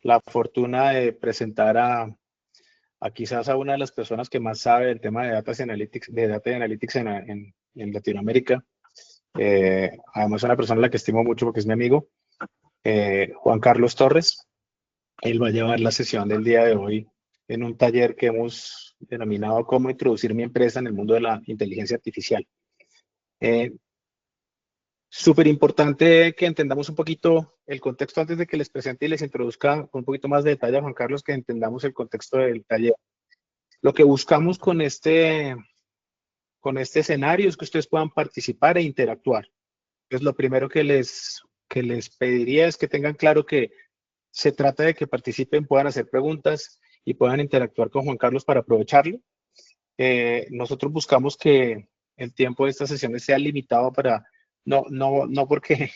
la fortuna de presentar a quizás a una de las personas que más sabe del tema de Data Analytics en Latinoamérica. Además, una persona a la que estimo mucho porque es mi amigo, Juan Carlos Torres. Él va a llevar la sesión del día de hoy en un taller que hemos denominado Cómo introducir mi empresa en el mundo de la inteligencia artificial. Súper importante que entendamos un poquito el contexto antes de que les presente y les introduzca con un poquito más de detalle a Juan Carlos, que entendamos el contexto del taller. Lo que buscamos con este escenario es que ustedes puedan participar e interactuar. Entonces, lo primero que les pediría es que tengan claro que se trata de que participen, puedan hacer preguntas y puedan interactuar con Juan Carlos para aprovecharlo. Nosotros buscamos que el tiempo de estas sesiones sea limitado para, no porque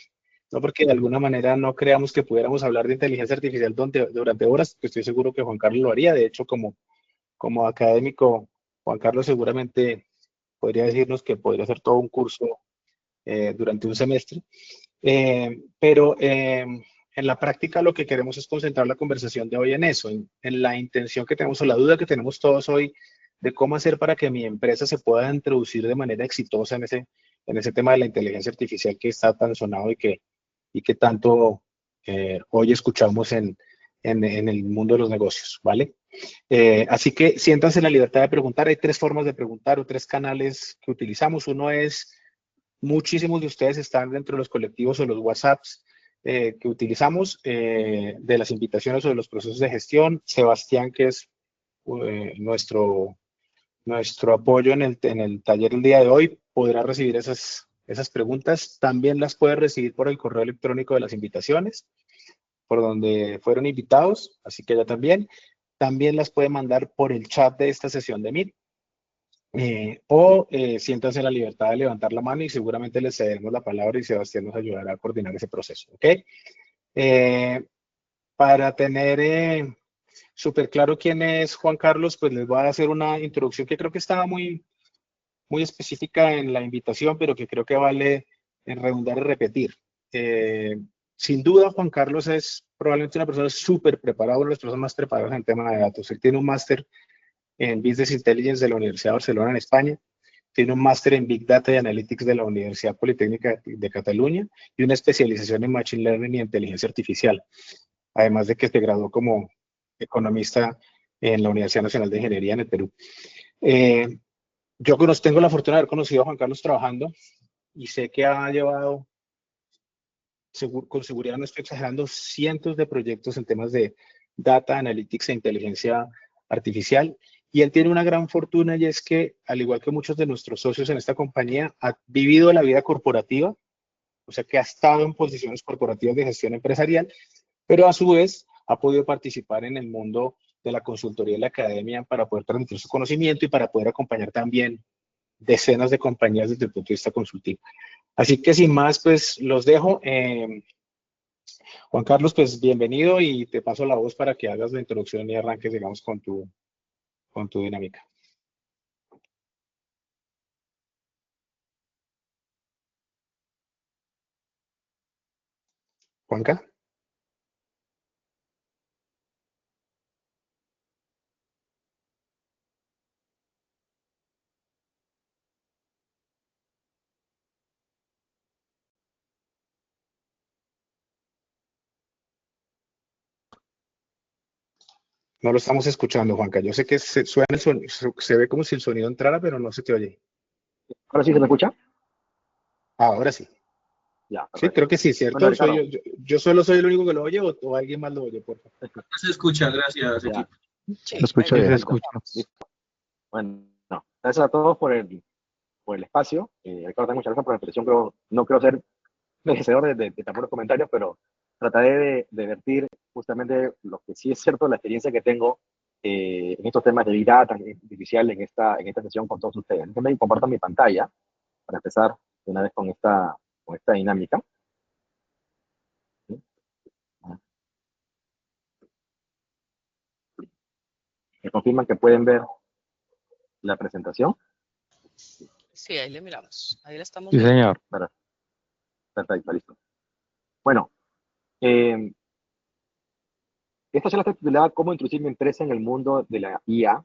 de alguna manera no creamos que pudiéramos hablar de inteligencia artificial durante horas, que estoy seguro que Juan Carlos lo haría. De hecho, como académico, Juan Carlos seguramente podría decirnos que podría hacer todo un curso durante un semestre. Pero en la práctica lo que queremos es concentrar la conversación de hoy en eso, en la intención que tenemos o la duda que tenemos todos hoy de cómo hacer para que mi empresa se pueda introducir de manera exitosa en ese tema de la inteligencia artificial que está tan sonado y que tanto hoy escuchamos en el mundo de los negocios, ¿vale? Así que siéntanse en la libertad de preguntar. Hay tres formas de preguntar o tres canales que utilizamos. Uno es, muchísimos de ustedes están dentro de los colectivos o los WhatsApps que utilizamos, de las invitaciones o de los procesos de gestión. Sebastián, que es nuestro apoyo en el taller el día de hoy, podrá recibir esas preguntas. También las puede recibir por el correo electrónico de las invitaciones, por donde fueron invitados, así que ya también. También las puede mandar por el chat de esta sesión de Meet. Siéntanse en la libertad de levantar la mano y seguramente les cederemos la palabra y Sebastián nos ayudará a coordinar ese proceso, ¿ok? Para tener súper claro quién es Juan Carlos, pues les voy a hacer una introducción que creo que estaba muy específica en la invitación, pero que creo que vale en redundar y repetir. Sin duda, Juan Carlos es probablemente una persona súper preparada, una de las personas más preparadas en tema de datos. Él tiene un máster en Business Intelligence de la Universidad de Barcelona en España, tiene un máster en Big Data y Analytics de la Universidad Politécnica de Cataluña y una especialización en Machine Learning y Inteligencia Artificial, además de que se graduó como economista en la Universidad Nacional de Ingeniería en el Perú. Yo tengo la fortuna de haber conocido a Juan Carlos trabajando y sé que ha llevado, con seguridad no estoy exagerando, cientos de proyectos en temas de Data, Analytics e Inteligencia Artificial. Y él tiene una gran fortuna y es que, al igual que muchos de nuestros socios en esta compañía, ha vivido la vida corporativa, o sea que ha estado en posiciones corporativas de gestión empresarial, pero a su vez ha podido participar en el mundo de la consultoría y la academia para poder transmitir su conocimiento y para poder acompañar también decenas de compañías desde el punto de vista consultivo. Así que sin más, pues los dejo. Juan Carlos, pues bienvenido y te paso la voz para que hagas la introducción y arranques, digamos, con tu dinámica. Juanca. No lo estamos escuchando, Juanca. Yo sé que suena el sonido, se ve como si el sonido entrara, pero no se te oye. ¿Ahora sí se me escucha? Ahora sí. Ya, Sí, perfecto. creo que sí, Bueno, ¿cierto? Ricardo. Yo solo soy el único que lo oye o alguien más lo oye, por favor. Se escucha, gracias, Ya. equipo. Sí, lo escucho bien. Perfecto. Listo. Bueno, gracias a todos por el espacio. Ricardo, muchas gracias por la expresión. No creo ser merecedor de tan buenos comentarios, pero trataré de vertir justamente lo que sí es cierto, la experiencia que tengo en estos temas de Big Data artificial en esta sesión con todos ustedes. Déjenme compartir mi pantalla para empezar de una vez con esta dinámica. ¿Me confirman que pueden ver la presentación? Sí, ahí le miramos. Ahí la estamos Sí, viendo. señor. Perfecto, listo. Bueno, Esta charla está titulada ¿Cómo introducir mi empresa en el mundo de la IA?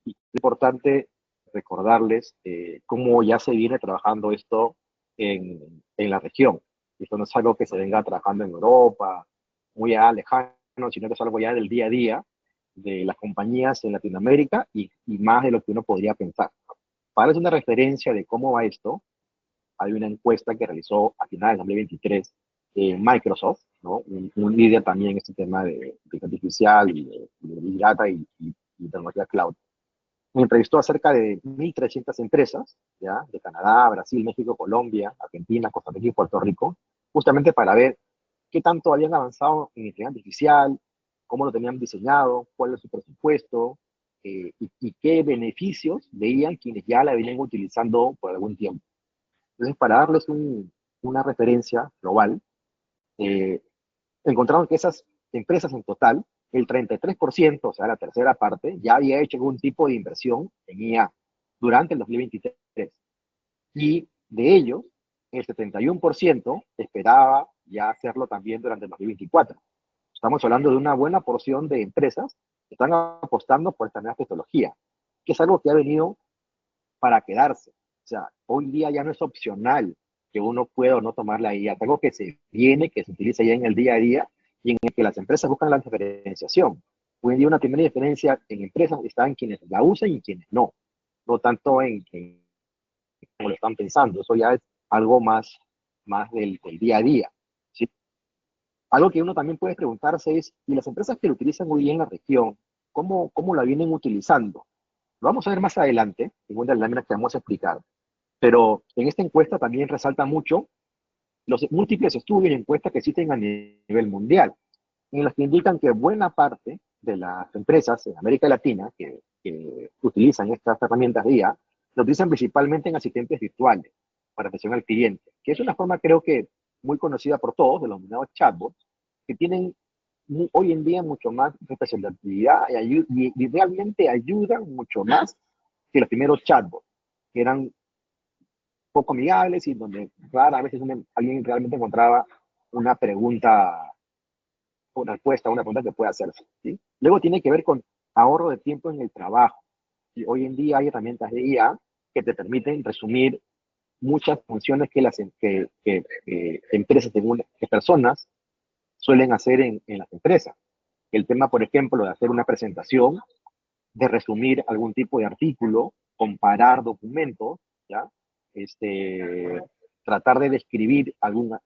Y es importante recordarles cómo ya se viene trabajando esto en la región. Esto no es algo que se venga trabajando en Europa, muy lejano, sino que es algo ya del día a día de las compañías en Latinoamérica y más de lo que uno podría pensar. Para darles una referencia de cómo va esto, hay una encuesta que realizó a finales de 2023 Microsoft, ¿no? Un líder también en este tema de inteligencia artificial y de Big Data y tecnología cloud. Me entrevistó a cerca de 1.300 empresas, ¿ya? De Canadá, Brasil, México, Colombia, Argentina, Costa Rica y Puerto Rico, justamente para ver qué tanto habían avanzado en inteligencia artificial, cómo lo tenían diseñado, cuál es su presupuesto y qué beneficios veían quienes ya la venían utilizando por algún tiempo. Entonces, para darles una referencia global, eh, encontraron que esas empresas en total, el 33%, o sea, la tercera parte, ya había hecho algún tipo de inversión en IA durante el 2023. Y de ellos, el 71% esperaba ya hacerlo también durante el 2024. Estamos hablando de una buena porción de empresas que están apostando por esta nueva tecnología, que es algo que ha venido para quedarse. O sea, hoy día ya no es opcional que uno pueda o no tomar la IA, es algo que se viene, que se utiliza ya en el día a día y en el que las empresas buscan la diferenciación. Hoy en día una primera diferencia en empresas está en quienes la usan y quienes no tanto en como lo están pensando, eso ya es algo más del día a día. ¿Sí? Algo que uno también puede preguntarse es, ¿y las empresas que lo utilizan hoy día en la región, cómo la vienen utilizando? Lo vamos a ver más adelante, en una de las láminas que vamos a explicar. Pero en esta encuesta también resalta mucho los múltiples estudios y encuestas que existen a nivel mundial, en los que indican que buena parte de las empresas en América Latina que utilizan estas herramientas de IA, lo utilizan principalmente en asistentes virtuales para atención al cliente, que es una forma creo que muy conocida por todos, de los denominados chatbots, que tienen hoy en día mucho más representatividad y realmente ayudan mucho más que los primeros chatbots, que eran poco amigables y donde rara vez alguien realmente encontraba una pregunta, una respuesta, una pregunta que pueda hacerse. ¿Sí? Luego tiene que ver con ahorro de tiempo en el trabajo. Y hoy en día hay herramientas de IA que te permiten resumir muchas funciones que empresas, que personas suelen hacer en las empresas. El tema, por ejemplo, de hacer una presentación, de resumir algún tipo de artículo, comparar documentos, ¿ya? Tratar de describir algún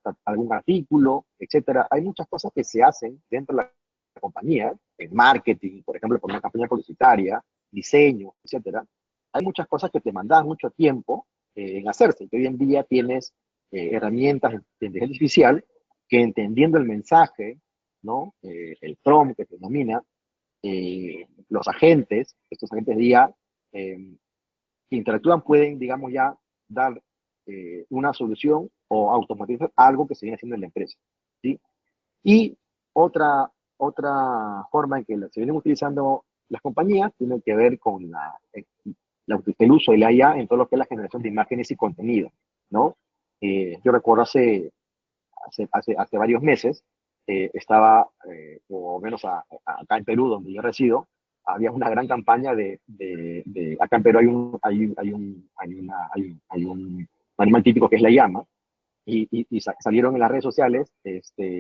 artículo, etcétera. Hay muchas cosas que se hacen dentro de la compañía, en marketing, por ejemplo, por una campaña publicitaria, diseño, etcétera. Hay muchas cosas que te mandan mucho tiempo en hacerse. Que hoy en día tienes herramientas de inteligencia artificial que entendiendo el mensaje, ¿no? El prompt que se denomina, los agentes, estos agentes de IA, que interactúan pueden, digamos, ya dar una solución o automatizar algo que se viene haciendo en la empresa. ¿Sí? Y otra forma en que se vienen utilizando las compañías tiene que ver con el uso de la IA en todo lo que es la generación de imágenes y contenido, ¿no? Yo recuerdo hace varios meses, estaba, o menos acá en Perú, donde yo resido, había una gran campaña acá en Perú hay un animal típico que es la llama, y salieron en las redes sociales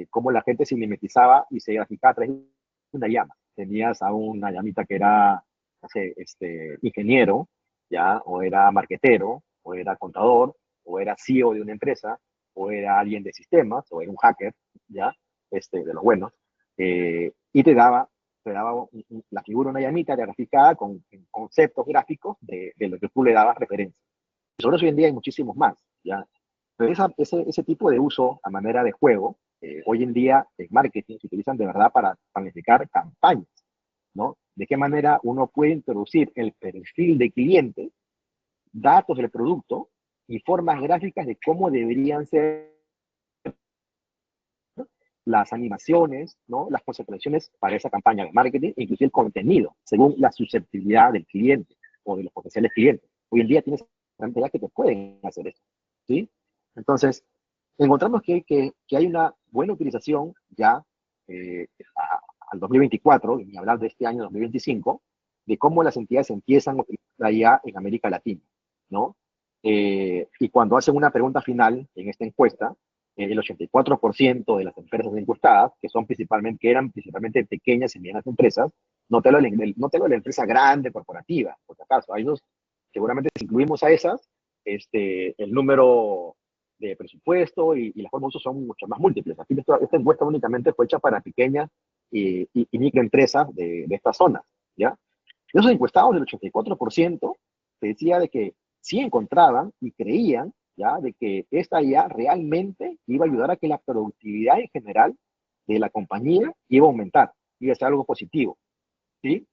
cómo la gente se mimetizaba y se graficaba a través de una llama. Tenías a una llamita que era, no sé, ingeniero, ¿ya? O era marquetero, o era contador, o era CEO de una empresa, o era alguien de sistemas, o era un hacker, ¿ya? De los buenos, y te daba la figura, una llamita graficada con conceptos gráficos de lo que tú le dabas referencia. Sobre eso hoy en día hay muchísimos más, ¿ya? Pero ese tipo de uso a manera de juego, hoy en día en marketing se utilizan de verdad para planificar campañas, ¿no? De qué manera uno puede introducir el perfil de cliente, datos del producto y formas gráficas de cómo deberían ser las animaciones, ¿no? Las concentraciones para esa campaña de marketing, inclusive el contenido, según la susceptibilidad del cliente o de los potenciales clientes. Hoy en día tienes herramientas que te pueden hacer eso, ¿sí? Entonces, encontramos que hay una buena utilización ya al 2024, y ni hablar de este año 2025, de cómo las entidades empiezan a utilizar la IA en América Latina, ¿no? Y cuando hacen una pregunta final en esta encuesta, el 84% de las empresas encuestadas, que eran principalmente pequeñas y medianas empresas, no te hablo de la empresa grande, corporativa, por si acaso, hay unos, seguramente si incluimos a esas, el número de presupuesto y las formas de uso son mucho más múltiples. Aquí esta encuesta únicamente fue hecha para pequeñas y microempresas de esta zona, ¿ya? De esos encuestados, el 84% decía de que sí encontraban y creían, ¿ya?, de que esta IA realmente iba a ayudar a que la productividad en general de la compañía iba a aumentar, iba a ser algo positivo, ¿sí?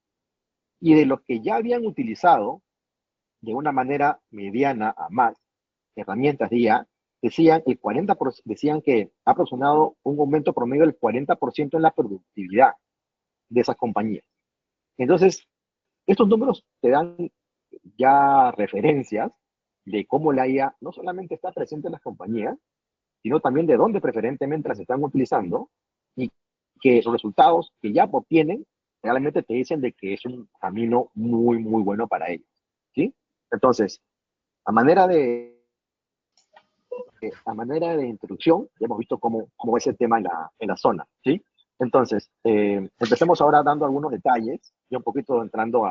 Y de los que ya habían utilizado de una manera mediana a más herramientas de IA, decían que ha proporcionado un aumento promedio del 40% en la productividad de esas compañías. Entonces, estos números te dan ya referencias de cómo la IA no solamente está presente en las compañías, sino también de dónde preferentemente las están utilizando y que los resultados que ya obtienen realmente te dicen de que es un camino muy, muy bueno para ellos, ¿sí? Entonces, a manera de introducción, ya hemos visto cómo es el tema en la zona, ¿sí? Entonces, empecemos ahora dando algunos detalles, y un poquito entrando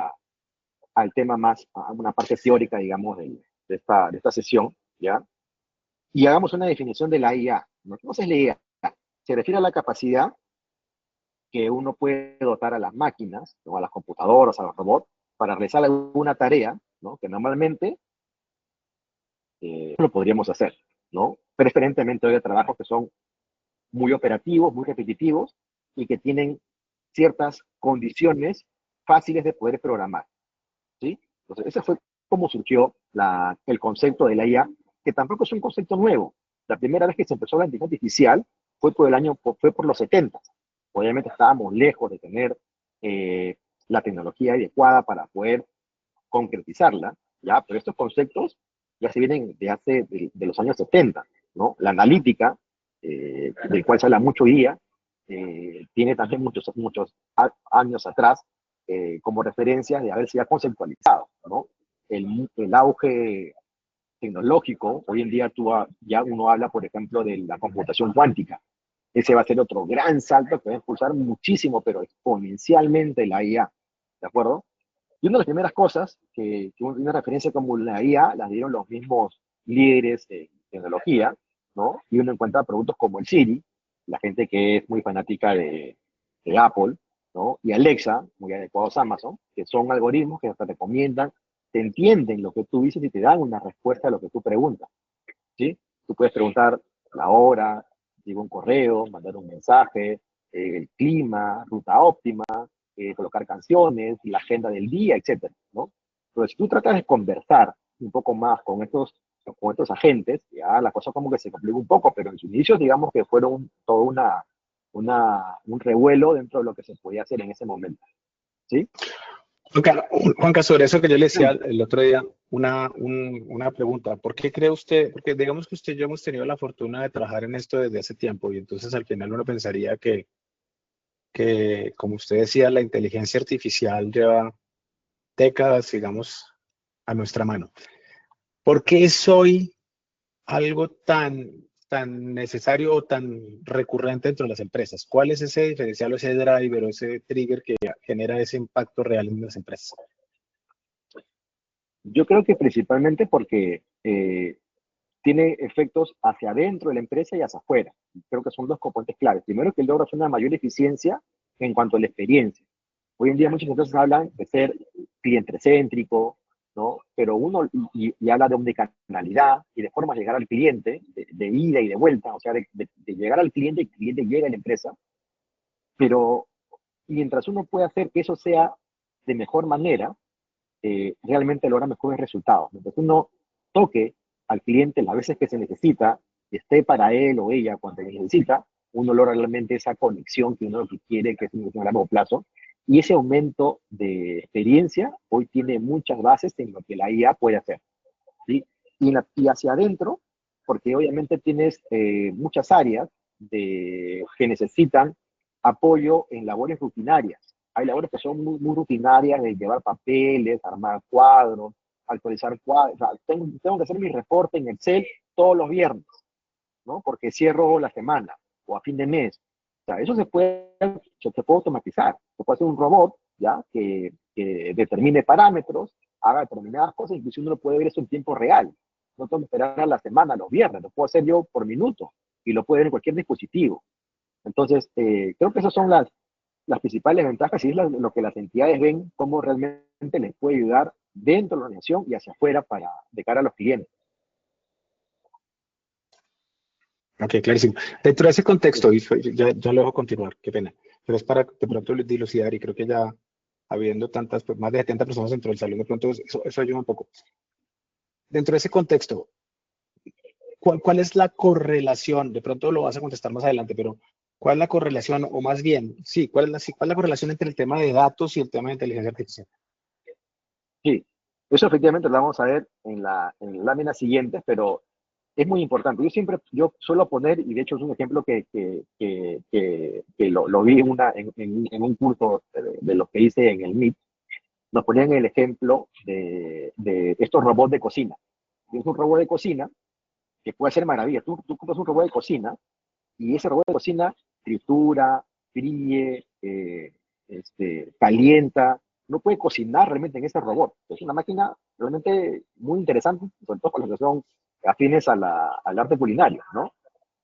al tema más, a una parte teórica, digamos, de esta sesión, ¿ya? Y hagamos una definición de la IA, ¿no? ¿Qué cosa es la IA? Se refiere a la capacidad que uno puede dotar a las máquinas, ¿no?, a las computadoras, a los robots, para realizar alguna tarea, ¿no?, que normalmente no lo podríamos hacer, ¿no? Preferentemente hay trabajos que son muy operativos, muy repetitivos, y que tienen ciertas condiciones fáciles de poder programar, ¿sí? Entonces, ese fue cómo surgió el concepto de la IA, que tampoco es un concepto nuevo. La primera vez que se empezó la inteligencia artificial fue por los 70. Obviamente estábamos lejos de tener la tecnología adecuada para poder concretizarla, ¿ya? Pero estos conceptos ya se vienen de los años 70, ¿no? La analítica, del cual se habla mucho hoy día, tiene también muchos años atrás como referencias de haberse ya conceptualizado, ¿no? El auge tecnológico, hoy en día ya uno habla, por ejemplo, de la computación cuántica. Ese va a ser otro gran salto que va a impulsar muchísimo, pero exponencialmente la IA, ¿de acuerdo? Y una de las primeras cosas que una referencia como la IA las dieron los mismos líderes de tecnología, ¿no? Y uno encuentra productos como el Siri, la gente que es muy fanática de Apple, ¿no? Y Alexa, muy adecuados a Amazon, que son algoritmos que te recomiendan, te entienden lo que tú dices y te dan una respuesta a lo que tú preguntas, ¿sí? Tú puedes preguntar la hora, digo un correo, mandar un mensaje, el clima, ruta óptima, colocar canciones, la agenda del día, etcétera, ¿no? Pero si tú tratas de conversar un poco más con estos agentes, ya la cosa como que se complica un poco, pero en sus inicios digamos que fueron todo un revuelo dentro de lo que se podía hacer en ese momento, ¿sí? Juanca, sobre eso que yo le decía el otro día, una pregunta. ¿Por qué cree usted? Porque digamos que usted y yo hemos tenido la fortuna de trabajar en esto desde hace tiempo y entonces al final uno pensaría que como usted decía, la inteligencia artificial lleva décadas, digamos, a nuestra mano. ¿Por qué es hoy algo tan necesario o tan recurrente dentro de las empresas? ¿Cuál es ese diferencial o ese driver o ese trigger que genera ese impacto real en las empresas? Yo creo que principalmente porque tiene efectos hacia adentro de la empresa y hacia afuera. Creo que son dos componentes claves. Primero, que logras una mayor eficiencia en cuanto a la experiencia. Hoy en día muchas empresas hablan de ser cliente-céntrico, ¿no? Pero y habla de omnicanalidad y de formas de llegar al cliente, de ida y de vuelta, o sea, de llegar al cliente y el cliente llega a la empresa. Pero mientras uno pueda hacer que eso sea de mejor manera, realmente logra mejores resultados. Mientras uno toque al cliente las veces que se necesita, y esté para él o ella cuando se necesita, uno logra realmente esa conexión que uno lo que quiere, que es una conexión a largo plazo. Y ese aumento de experiencia hoy tiene muchas bases en lo que la IA puede hacer, ¿sí? Y hacia adentro, porque obviamente tienes muchas áreas que necesitan apoyo en labores rutinarias. Hay labores que son muy rutinarias, de llevar papeles, armar cuadros, actualizar cuadros. O sea, tengo que hacer mi reporte en Excel todos los viernes, ¿no? Porque cierro la semana o a fin de mes. O sea, eso se puede automatizar. Se puede hacer un robot, ¿ya? Que determine parámetros, haga determinadas cosas, incluso uno lo puede ver eso en tiempo real. No tengo que esperar a la semana, a los viernes, lo puedo hacer yo por minuto y lo puedo ver en cualquier dispositivo. Entonces, creo que esas son las principales ventajas y es lo que las entidades ven, cómo realmente les puede ayudar dentro de la organización y hacia afuera de cara a los clientes. Ok, clarísimo. Dentro de ese contexto, y ya lo dejo continuar, qué pena, pero es para de pronto dilucidar y creo que ya habiendo tantas, pues, más de 70 personas dentro del salón, de pronto eso ayuda un poco. Dentro de ese contexto, ¿cuál es la correlación? De pronto lo vas a contestar más adelante, pero ¿cuál es la correlación, o más bien, sí, cuál es la correlación entre el tema de datos y el tema de inteligencia artificial? Sí, eso efectivamente lo vamos a ver en la lámina siguiente, pero es muy importante. Yo suelo poner, y de hecho es un ejemplo que lo vi en un curso de lo que hice en el MIT, nos ponían el ejemplo de estos robots de cocina. Es un robot de cocina que puede hacer maravillas. Tú compras un robot de cocina y ese robot de cocina tritura, fríe, calienta, no puede cocinar realmente en ese robot. Es una máquina realmente muy interesante, sobre todo para los que son afines al arte culinario, ¿no?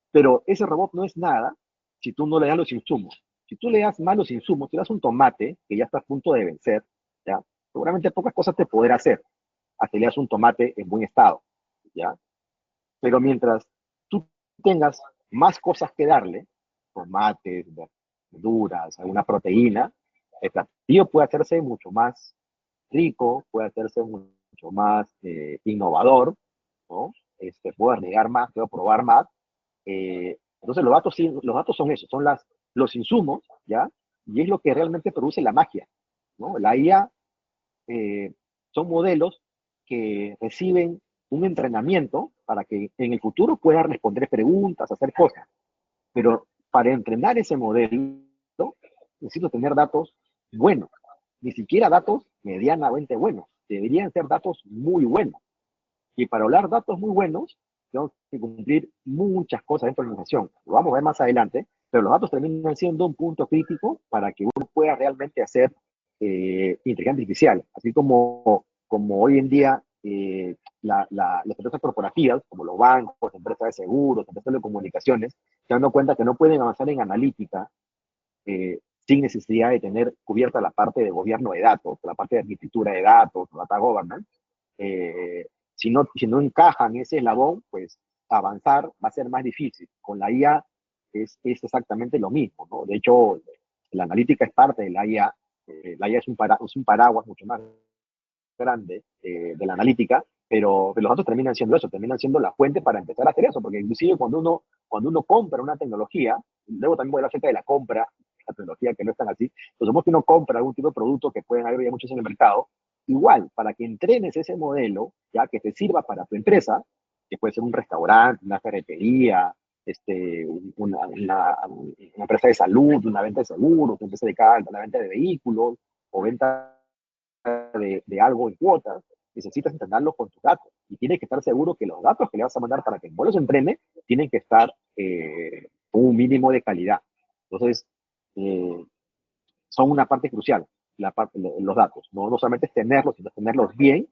Pero ese robot no es nada si tú no le das los insumos. Si tú le das malos insumos, si le das un tomate que ya está a punto de vencer, ¿ya? Seguramente pocas cosas te podrá hacer hasta le das un tomate en buen estado, ¿ya? Pero mientras tú tengas más cosas que darle, tomates, verduras, alguna proteína, el platillo puede hacerse mucho más rico, puede hacerse mucho más innovador, ¿no? Puedo agregar más, puedo probar más. Entonces los datos son eso, son los insumos, ¿ya? Y es lo que realmente produce la magia, ¿no? La IA eh, son modelos que reciben un entrenamiento para que en el futuro pueda responder preguntas, hacer cosas. Pero para entrenar ese modelo, necesito tener datos buenos, ni siquiera datos medianamente buenos, deberían ser datos muy buenos. Y para hablar datos muy buenos, tengo que cumplir muchas cosas dentro de la organización. Lo vamos a ver más adelante, pero los datos terminan siendo un punto crítico para que uno pueda realmente hacer inteligencia artificial. Así como hoy en día las empresas corporativas, como los bancos, empresas de seguros, empresas de comunicaciones, se dan cuenta que no pueden avanzar en analítica sin necesidad de tener cubierta la parte de gobierno de datos, la parte de arquitectura de datos, data governance. Si no encajan ese eslabón, pues avanzar va a ser más difícil. Con la IA es exactamente lo mismo, ¿no? De hecho, la analítica es parte de la IA. La IA es un paraguas mucho más grande de la analítica, pero los datos terminan siendo eso, terminan siendo la fuente para empezar a hacer eso, porque inclusive cuando uno compra una tecnología, luego también voy a hablar acerca de la compra, la tecnología que no es tan así, pues somos que uno compra algún tipo de producto que pueden haber ya muchos en el mercado, igual, para que entrenes ese modelo, ya que te sirva para tu empresa, que puede ser un restaurante, una ferretería, una empresa de salud, una venta de seguros, una empresa dedicada a la venta de vehículos o venta de algo en cuotas, necesitas entrenarlo con tus datos y tienes que estar seguro que los datos que le vas a mandar para que el modelo se entrene tienen que estar con un mínimo de calidad. Entonces, son una parte crucial, los datos. No solamente es tenerlos, sino tenerlos bien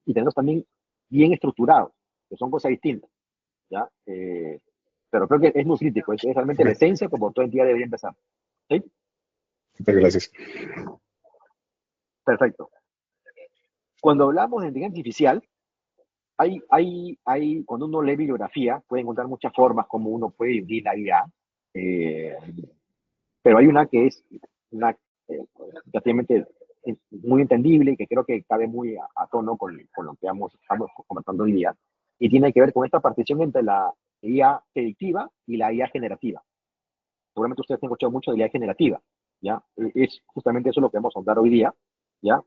y tenerlos también bien estructurados, que son cosas distintas, ¿ya? Pero creo que es muy crítico, es realmente la esencia como todo el día debería empezar. ¿Sí? Muchas gracias. Perfecto. Cuando hablamos de inteligencia artificial, cuando uno lee bibliografía, puede encontrar muchas formas como uno puede dividir la IA, pero hay una que es una prácticamente muy entendible y que creo que cabe muy a tono con lo que estamos conversando hoy día, y tiene que ver con esta partición entre la IA predictiva y la IA generativa. Seguramente ustedes han escuchado mucho de la IA generativa, ¿ya? Es justamente eso lo que vamos a hablar hoy día, ¿ya?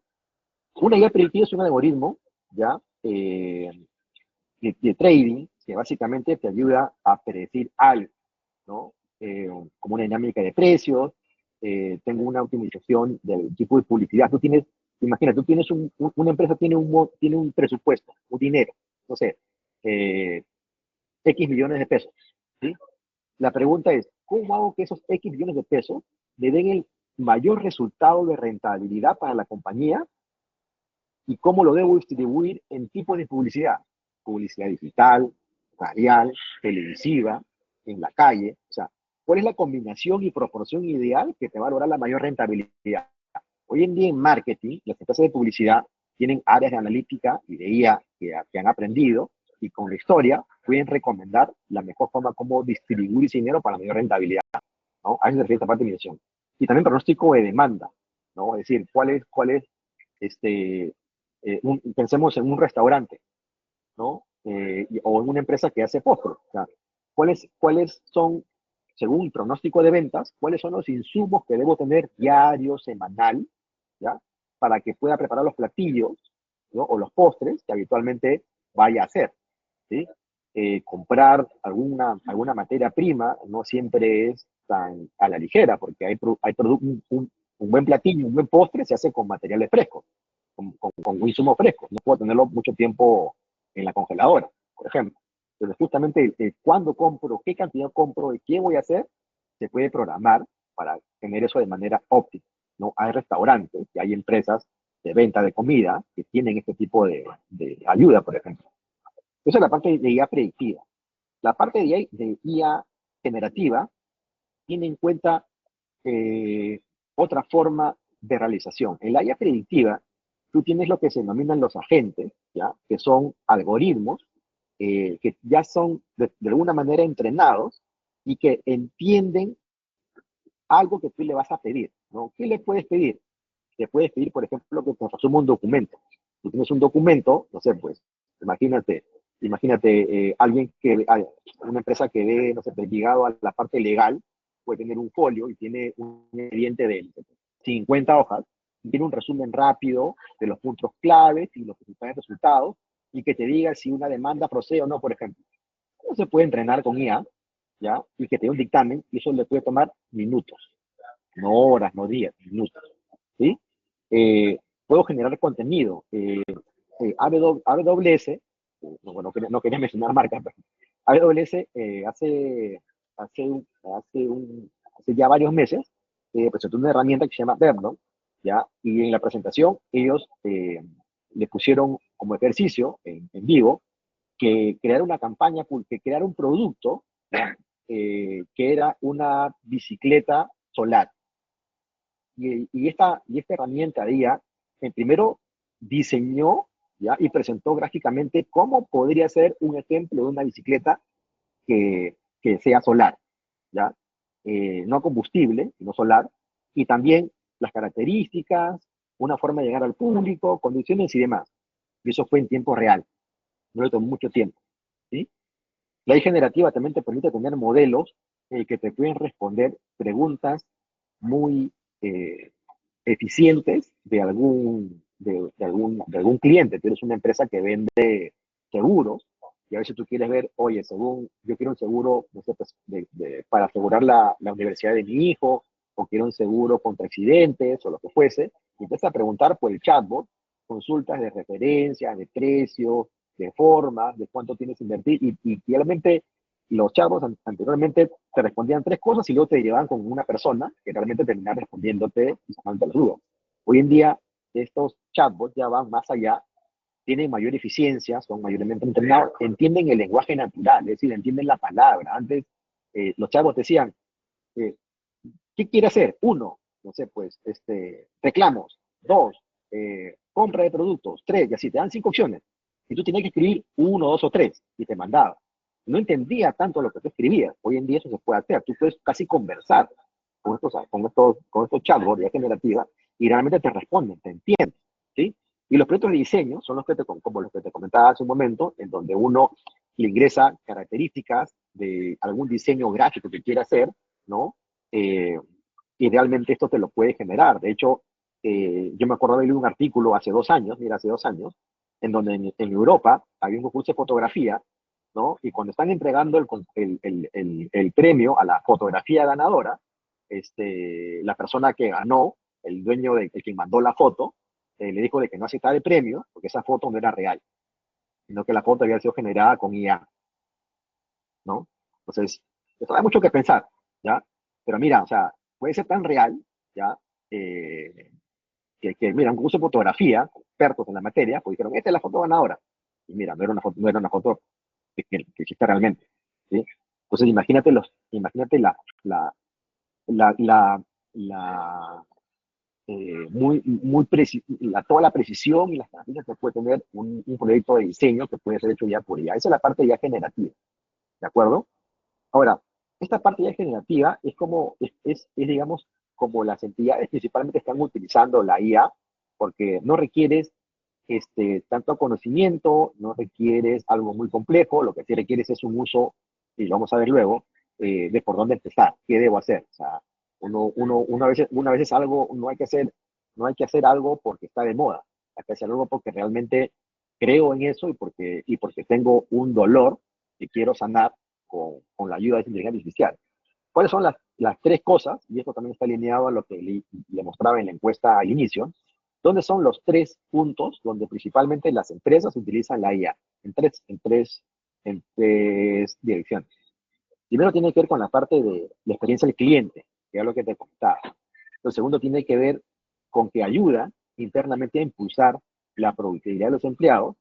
Una IA predictiva es un algoritmo, ¿ya? De trading que básicamente te ayuda a predecir algo, ¿no? Como una dinámica de precios, tengo una optimización del tipo de publicidad. Imagina, tú tienes una empresa tiene un presupuesto, un dinero, no sé, X millones de pesos, ¿sí? La pregunta es, ¿cómo hago que esos X millones de pesos le den el mayor resultado de rentabilidad para la compañía y cómo lo debo distribuir en tipos de publicidad? Publicidad digital, radial, televisiva, en la calle. O sea, ¿cuál es la combinación y proporción ideal que te va a lograr la mayor rentabilidad? Hoy en día en marketing, las empresas de publicidad tienen áreas de analítica y de IA que han aprendido y con la historia pueden recomendar la mejor forma como distribuir ese dinero para la mayor rentabilidad, ¿no? A eso se refiere esta parte de inversión. Y también pronóstico de demanda, ¿no? Es decir, pensemos en un restaurante, ¿no? O en una empresa que hace postres. O sea, ¿cuáles son, según el pronóstico de ventas, cuáles son los insumos que debo tener diario, semanal, ¿ya? Para que pueda preparar los platillos, ¿no? O los postres que habitualmente vaya a hacer, ¿sí? Comprar alguna materia prima no siempre es tan a la ligera, porque un buen platillo, un buen postre se hace con materiales frescos, con insumos frescos. No puedo tenerlo mucho tiempo en la congeladora, por ejemplo. Pero justamente cuándo compro, qué cantidad compro y qué voy a hacer, se puede programar para tener eso de manera óptima, ¿no? Hay restaurantes y hay empresas de venta de comida que tienen este tipo de ayuda, por ejemplo. Esa es la parte de IA predictiva. La parte de IA generativa tiene en cuenta otra forma de realización. En la IA predictiva, tú tienes lo que se denominan los agentes, ¿ya? Que son algoritmos que ya son de alguna manera entrenados y que entienden algo que tú le vas a pedir, ¿no? ¿Qué le puedes pedir? Le puedes pedir, por ejemplo, que te resuma un documento. Tú tienes un documento, no sé, pues, imagínate una empresa que ve, no sé, ligado a la parte legal, puede tener un folio y tiene un expediente de 50 hojas, y tiene un resumen rápido de los puntos claves y los principales resultados, y que te diga si una demanda procede o no, por ejemplo. No se puede entrenar con IA, ¿ya? Y que te dé un dictamen, y eso le puede tomar minutos, no horas, no días, minutos, ¿sí? Puedo generar contenido. AWS, no quería mencionar marcas, pero AWS hace ya varios meses presentó una herramienta que se llama Vernon, ¿ya? Y en la presentación ellos le pusieron como ejercicio en vivo que crear una campaña, que crear un producto, ¿ya? Que era una bicicleta solar. Y esta herramienta de IA, primero diseñó, ¿ya? Y presentó gráficamente cómo podría ser un ejemplo de una bicicleta que sea solar, ¿ya? No combustible, sino solar, y también las características, una forma de llegar al público, condiciones y demás. Y eso fue en tiempo real, no le tomó mucho tiempo, ¿sí? La IA generativa también te permite tener modelos que te pueden responder preguntas muy eficientes de algún cliente. Tú eres una empresa que vende seguros y a veces tú quieres ver, oye, yo quiero un seguro, no sé, pues, para asegurar la universidad de mi hijo, o quiero un seguro contra accidentes o lo que fuese, y empiezas a preguntar por el chatbot, consultas de referencias, de precios, de formas, de cuánto tienes que invertir, y realmente los chatbots anteriormente te respondían tres cosas y luego te llevaban con una persona que realmente terminaba respondiéndote y sacándote las dudas. Hoy en día estos chatbots ya van más allá, tienen mayor eficiencia, son mayormente entrenados, entienden el lenguaje natural, es decir, entienden la palabra. Antes los chatbots decían, eh, ¿qué quiere hacer? Uno, no sé, pues, reclamos. Dos, compra de productos. Tres, y así, te dan 5 opciones. Y tú tenías que escribir uno, dos o tres, y te mandaba. No entendía tanto lo que tú escribías. Hoy en día eso se puede hacer. Tú puedes casi conversar con estos chatbots ya generativas, y realmente te responden, te entienden, ¿sí? Y los proyectos de diseño son como los que te comentaba hace un momento, en donde uno le ingresa características de algún diseño gráfico que quiera hacer, ¿no? Eh, y realmente esto te lo puede generar. De hecho, yo me acuerdo de leer un artículo hace 2 años, en donde en Europa había un concurso de fotografía, ¿no? Y cuando están entregando el premio a la fotografía ganadora, la persona que ganó, el dueño, el que mandó la foto, le dijo de que no aceptaba el premio porque esa foto no era real, sino que la foto había sido generada con IA, ¿no? Entonces, eso hay mucho que pensar, ¿ya? Pero mira, o sea, puede ser tan real, ¿ya? Eh, mira, un curso de fotografía, expertos en la materia, pues dijeron, esta es la foto ganadora. Y mira, no era una foto que existe realmente, ¿sí? Entonces, imagínate la, la, la, toda la precisión y las características que puede tener un proyecto de diseño que puede ser hecho ya por IA. Esa es la parte ya generativa, ¿de acuerdo? Ahora, esta parte ya generativa es como, digamos, como las entidades principalmente están utilizando la IA, porque no requieres tanto conocimiento, no requieres algo muy complejo, lo que sí requieres es un uso, y lo vamos a ver luego, de por dónde empezar, qué debo hacer. O sea, una vez algo, no hay que hacer algo porque está de moda, hay que hacer algo porque realmente creo en eso y porque tengo un dolor que quiero sanar con la ayuda de esa inteligencia artificial. ¿Cuáles son las tres cosas? Y esto también está alineado a lo que le mostraba en la encuesta al inicio. ¿Dónde son los tres puntos donde principalmente las empresas utilizan la IA? En tres direcciones. Primero tiene que ver con la parte de la experiencia del cliente, que es lo que te comentaba. Lo segundo tiene que ver con que ayuda internamente a impulsar la productividad de los empleados.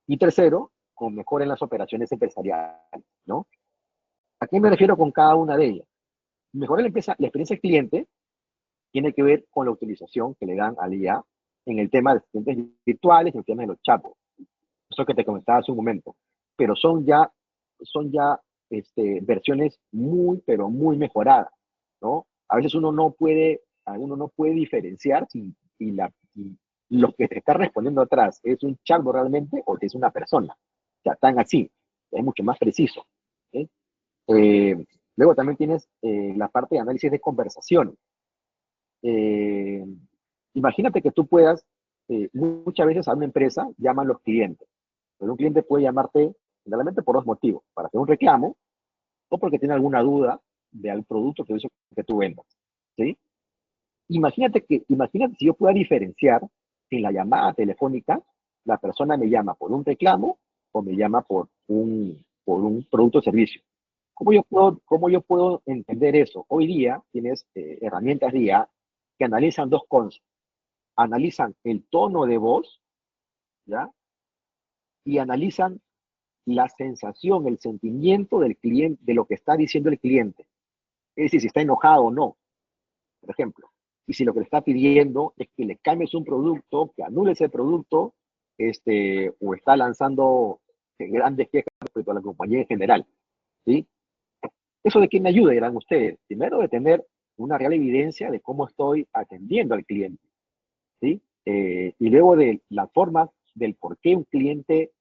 Y tercero, con mejora en las operaciones empresariales, ¿no? ¿A qué me refiero con cada una de ellas? Mejorar la experiencia del cliente tiene que ver con la utilización que le dan al IA en el tema de asistentes virtuales, en el tema de los chatbots. Eso que te comentaba hace un momento. Pero son ya versiones muy, pero muy mejoradas, ¿no? A veces uno no puede diferenciar si lo que te está respondiendo atrás es un chatbot realmente o si es una persona. O sea, tan así, es mucho más preciso, ¿sí? Luego también tienes la parte de análisis de conversación. Eh, Imagínate que tú puedas, muchas veces a una empresa llaman los clientes, pero un cliente puede llamarte generalmente por dos motivos, para hacer un reclamo o porque tiene alguna duda de algún producto o servicio que tú vendas, ¿sí? Imagínate si yo pueda diferenciar si en la llamada telefónica la persona me llama por un reclamo o me llama por un producto o servicio. ¿Cómo yo puedo entender eso? Hoy día tienes herramientas de IA que analizan dos cosas. Analizan el tono de voz, ¿ya? Y analizan la sensación, el sentimiento del cliente, de lo que está diciendo el cliente. Es decir, si está enojado o no, por ejemplo. Y si lo que le está pidiendo es que le cambies un producto, que anules el producto, o está lanzando grandes quejas respecto a la compañía en general, ¿sí? ¿Eso de qué me ayuda, dirán ustedes? Primero, de tener una real evidencia de cómo estoy atendiendo al cliente, ¿sí? Y luego de la forma del por qué un cliente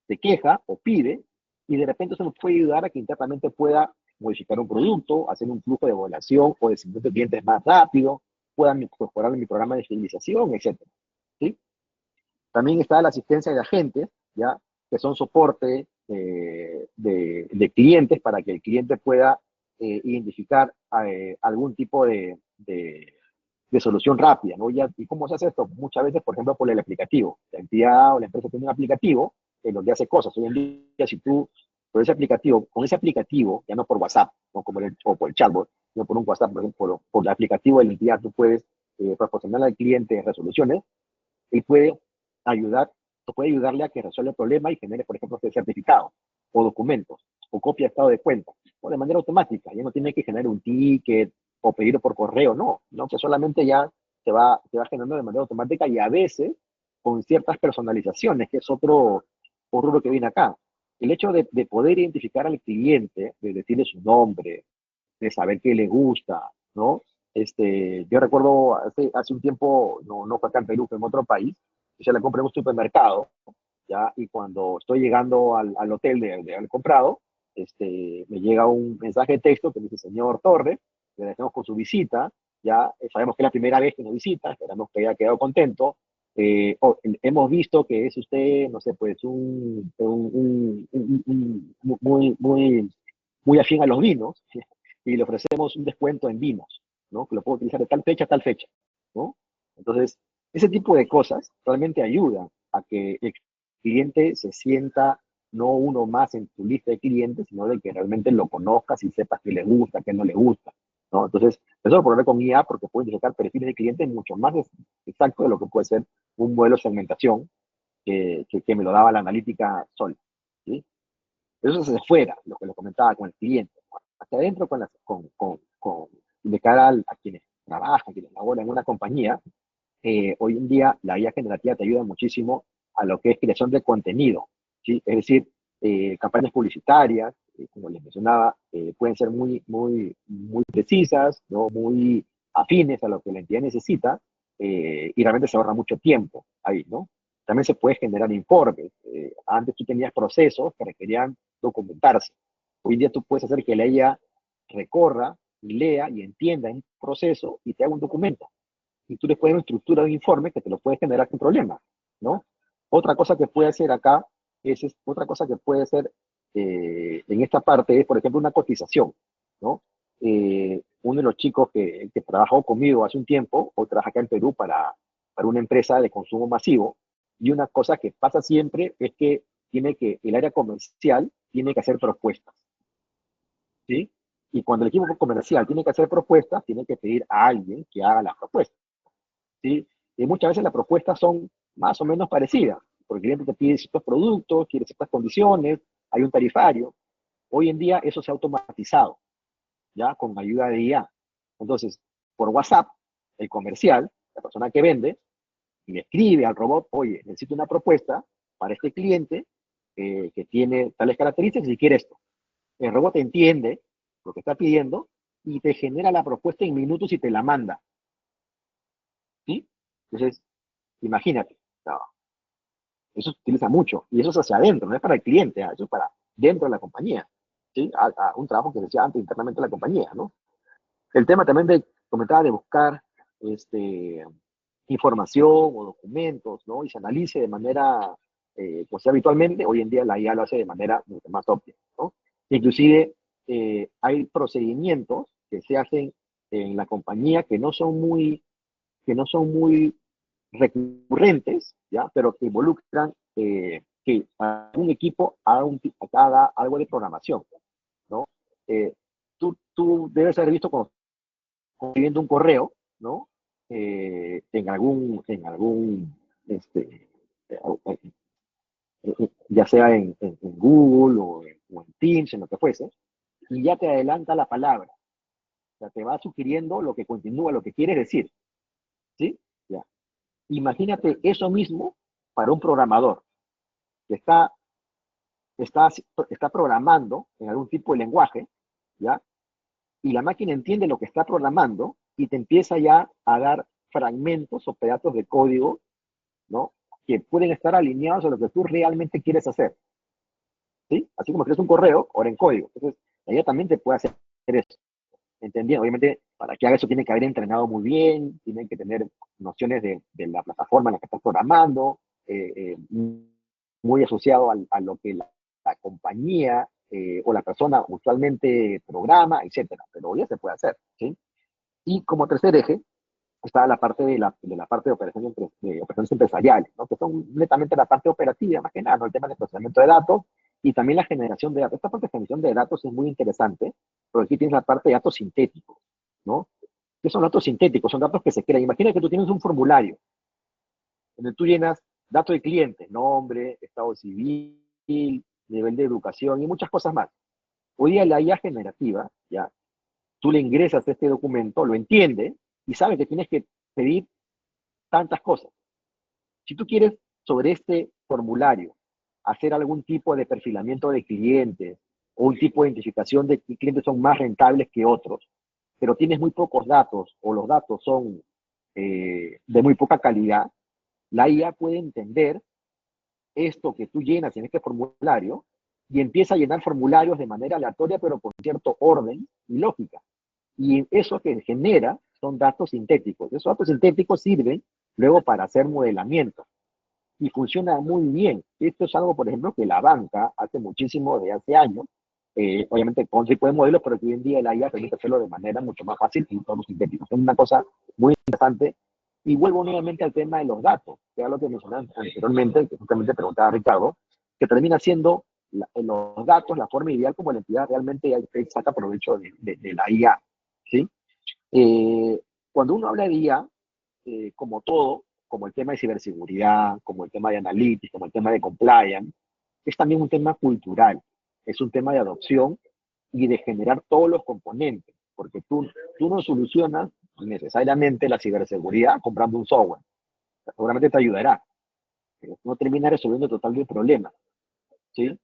se queja o pide, y de repente eso nos puede ayudar a que internamente pueda modificar un producto, hacer un flujo de evaluación o de seguimiento de clientes más rápido, pueda incorporar en mi programa de fidelización, etcétera, ¿sí? También está la asistencia de agentes, ¿ya? Que son soporte de clientes para que el cliente pueda identificar algún tipo de solución rápida, ¿no? ¿Y cómo se hace esto? Muchas veces, por ejemplo, por el aplicativo. La entidad o la empresa tiene un aplicativo en donde hace cosas. Hoy en día, si tú, con ese aplicativo, ya no por WhatsApp, no como o por el chatbot, sino por un WhatsApp, por ejemplo, por el aplicativo de la entidad, tú puedes proporcionar al cliente resoluciones y puede ayudarle a que resuelva el problema y genere, por ejemplo, este certificado o documentos o copia de estado de cuenta, o de manera automática. Ya no tiene que generar un ticket o pedirlo por correo, no, que solamente ya se va generando de manera automática y a veces con ciertas personalizaciones, que es otro rubro que viene acá. El hecho de poder identificar al cliente, de decirle su nombre, de saber qué le gusta, ¿no? Yo recuerdo hace un tiempo, no fue acá en Perú, fue en otro país, y se la compré en un supermercado, ¿ya? Y cuando estoy llegando al hotel de haber comprado, me llega un mensaje de texto que dice: señor Torres, le agradecemos por su visita, ya sabemos que es la primera vez que nos visita, esperamos que haya quedado contento. Hemos visto que es usted, no sé, pues muy, muy, muy afín a los vinos y le ofrecemos un descuento en vinos. ¿no? Que lo puedo utilizar de tal fecha a tal fecha, ¿no? Entonces, ese tipo de cosas realmente ayudan a que el cliente se sienta no uno más en tu lista de clientes, sino de que realmente lo conozcas y sepas qué le gusta, qué no le gusta, ¿no? Entonces, eso lo puedo ver con IA porque puedo identificar perfiles de clientes mucho más exacto de lo que puede ser un modelo de segmentación que me lo daba la analítica sola, ¿sí? Eso es desde fuera, lo que le comentaba con el cliente. Hacia adentro, de cara a quienes trabajan, quienes laboran en una compañía, hoy en día la IA generativa te ayuda muchísimo a lo que es creación de contenido, ¿sí? Es decir, campañas publicitarias, como les mencionaba, pueden ser muy precisas, ¿no? Muy afines a lo que la entidad necesita, y realmente se ahorra mucho tiempo ahí, ¿no? También se puede generar informes. Antes tú tenías procesos que requerían documentarse. Hoy en día tú puedes hacer que la IA recorra, lea y entienda un proceso y te haga un documento y tú le puedes dar una estructura de un informe que te lo puedes generar sin problema, ¿no? Otra cosa que puede hacer acá, otra cosa que puede ser en esta parte es, por ejemplo, una cotización, ¿no? Uno de los chicos que trabajó conmigo hace un tiempo, o trabaja acá en Perú para una empresa de consumo masivo, y una cosa que pasa siempre es que el área comercial tiene que hacer propuestas, ¿sí? Y cuando el equipo comercial tiene que hacer propuestas, tiene que pedir a alguien que haga las propuestas. ¿Sí? Y muchas veces las propuestas son más o menos parecidas, porque el cliente te pide ciertos productos, quiere ciertas condiciones, hay un tarifario. Hoy en día eso se ha automatizado, ya con ayuda de IA. Entonces, por WhatsApp, el comercial, la persona que vende, le escribe al robot, oye, necesito una propuesta para este cliente que tiene tales características y quiere esto. El robot entiende lo que está pidiendo y te genera la propuesta en minutos y te la manda. ¿Sí? Entonces, imagínate, no, eso se utiliza mucho y eso es hacia adentro, no es para el cliente, eso es para dentro de la compañía, ¿sí? A un trabajo que se hacía antes internamente de la compañía, ¿no? El tema también comentaba de buscar información o documentos, ¿no? Y se analice de manera, pues habitualmente, hoy en día la IA lo hace de manera mucho más óptima, ¿no? Inclusive hay procedimientos que se hacen en la compañía que no son muy recurrentes, ¿ya? Pero que involucran que un equipo haga algo de programación, ¿no? Eh, tú debes haber visto cuando escribiendo un correo, ¿no? Este, ya sea en Google o en Teams, en lo que fuese, y ya te adelanta la palabra, o sea, te va sugiriendo lo que continúa, lo que quieres decir, ¿sí? Ya. Imagínate eso mismo para un programador que está programando en algún tipo de lenguaje, ¿ya? Y la máquina entiende lo que está programando y te empieza ya a dar fragmentos o pedazos de código, ¿no? Que pueden estar alineados a lo que tú realmente quieres hacer, ¿sí? Así como creas un correo, ahora en código. Entonces, ella también te puede hacer eso, entendiendo. Obviamente, para que haga eso tiene que haber entrenado muy bien, tiene que tener nociones de la plataforma en la que estás programando, muy asociado a lo que la compañía o la persona usualmente programa, etcétera. Pero ya se puede hacer, ¿sí? Y como tercer eje está la parte de la parte de operaciones empresariales, ¿no? Que son netamente la parte operativa, más que nada, ¿no? El tema de procesamiento de datos y también la generación de datos. Esta parte de generación de datos es muy interesante, porque aquí tienes la parte de datos sintéticos, ¿no? ¿Qué son datos sintéticos? Son datos que se crean. Imagina que tú tienes un formulario donde tú llenas datos de cliente, nombre, estado civil, nivel de educación y muchas cosas más. Hoy día la IA generativa, ya, tú le ingresas este documento, lo entiende y sabe que tienes que pedir tantas cosas. Si tú quieres sobre este formulario hacer algún tipo de perfilamiento de clientes o un tipo de identificación de qué clientes son más rentables que otros, pero tienes muy pocos datos o los datos son de muy poca calidad, la IA puede entender esto que tú llenas en este formulario y empieza a llenar formularios de manera aleatoria, pero con cierto orden y lógica. Y eso que genera son datos sintéticos. Esos datos sintéticos sirven luego para hacer modelamiento y funciona muy bien. Esto es algo, por ejemplo, que la banca hace muchísimo de hace años, obviamente con tipo de modelos, pero que hoy en día la IA permite hacerlo de manera mucho más fácil y todo sintético. Es una cosa muy interesante. Y vuelvo nuevamente al tema de los datos, que era lo que mencionaba anteriormente, que justamente preguntaba Ricardo, que termina siendo los datos la forma ideal como la entidad realmente saca provecho de la IA. ¿Sí? Cuando uno habla de IA, como todo, como el tema de ciberseguridad, como el tema de analytics, como el tema de compliance, es también un tema cultural, es un tema de adopción y de generar todos los componentes, porque tú no solucionas necesariamente la ciberseguridad comprando un software. Seguramente te ayudará, pero no termina resolviendo total el problema, ¿sí?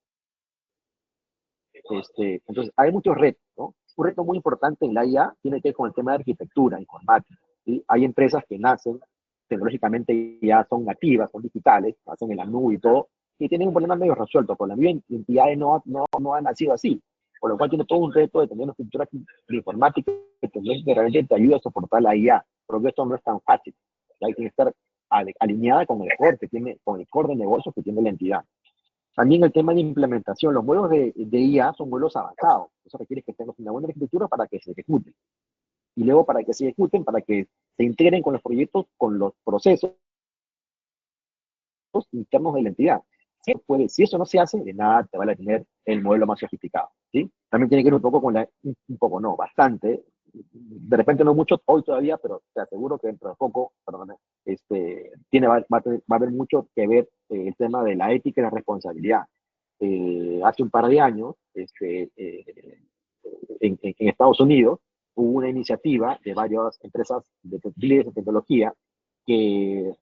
Entonces, hay muchos retos, ¿no? Un reto muy importante en la IA tiene que ver con el tema de arquitectura informática, ¿sí? Hay empresas que nacen tecnológicamente ya son nativas, son digitales, hacen en la nube y todo, y tienen un problema medio resuelto, pero la misma entidad no ha nacido así, por lo cual tiene todo un reto de tener una estructura de informática que realmente te ayuda a soportar la IA, porque esto no es tan fácil, hay que estar alineada con el core que tiene, con el core de negocios que tiene la entidad. También el tema de implementación, los modelos de IA son modelos avanzados, eso requiere que tengas una buena arquitectura para que se ejecuten, y luego para que se ejecuten, para que se integren con los proyectos, con los procesos internos de la entidad. Si eso no se hace, de nada te va a tener el modelo más sofisticado, ¿sí? También tiene que ver un poco con un poco no, bastante, de repente no mucho hoy todavía, pero te aseguro que dentro de poco, perdón, va a haber mucho que ver el tema de la ética y la responsabilidad. Hace un par de años, en Estados Unidos, hubo una iniciativa de varias empresas de líderes de tecnología que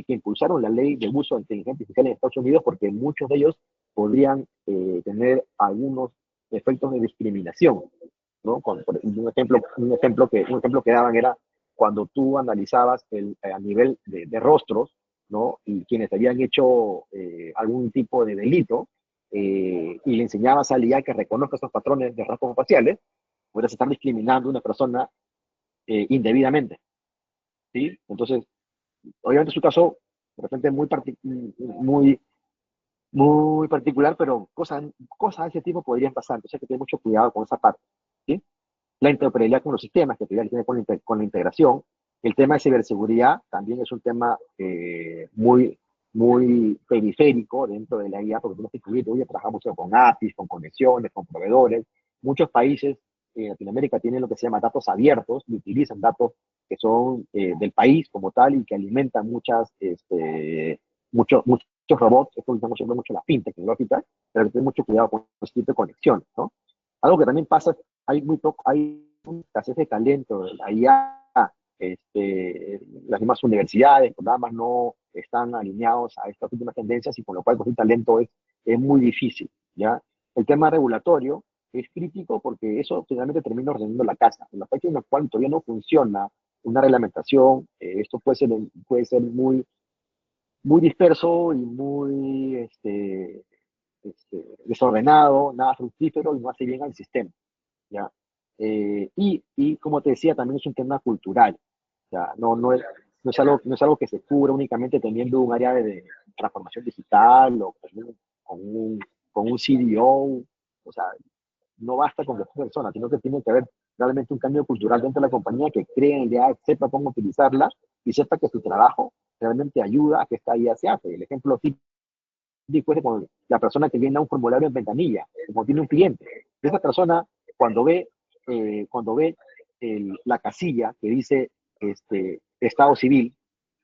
impulsaron la ley de uso de inteligencia artificial en Estados Unidos porque muchos de ellos podrían tener algunos efectos de discriminación, ¿no? Un ejemplo que daban era cuando tú analizabas a nivel de rostros, ¿no? Y quienes habían hecho algún tipo de delito, y le enseñabas a la IA que reconozca esos patrones de rasgos faciales, podrías estar discriminando a una persona indebidamente, ¿sí? Entonces, obviamente es un caso de repente muy, muy particular, pero cosas de ese tipo podrían pasar, entonces hay que tener mucho cuidado con esa parte, ¿sí? La interoperabilidad con los sistemas, que tiene con la integración. El tema de ciberseguridad también es un tema muy periférico dentro de la IA, porque tenemos que incluir, hoy trabajamos con APIs, con conexiones, con proveedores. Muchos países en Latinoamérica tienen lo que se llama datos abiertos y utilizan datos que son del país como tal y que alimentan muchos robots. Esto usamos siempre mucho la fintech tecnológica, pero hay que tener mucho cuidado con este tipo de conexión, ¿no? Algo que también pasa, hay una escasez de talento en la IA. Las mismas universidades, programas no están alineados a estas últimas tendencias y con lo cual conseguir talento es muy difícil, ¿ya? El tema regulatorio es crítico porque eso finalmente termina ordenando la casa. En los países en los cuales todavía no funciona una reglamentación, esto puede ser muy disperso y muy desordenado, nada fructífero y no hace bien al sistema, ¿ya? Y como te decía, también es un tema cultural, ya, no es algo que se cubra únicamente teniendo un área de transformación digital o con un, con un CDO, o sea, no basta con que esta persona, sino que tiene que haber realmente un cambio cultural dentro de la compañía que crea en idea, sepa cómo utilizarla y sepa que su trabajo realmente ayuda a que esta idea se hace. El ejemplo típico es con la persona que llena un formulario en ventanilla, como tiene un cliente. Esa persona, cuando ve la casilla que dice Estado civil,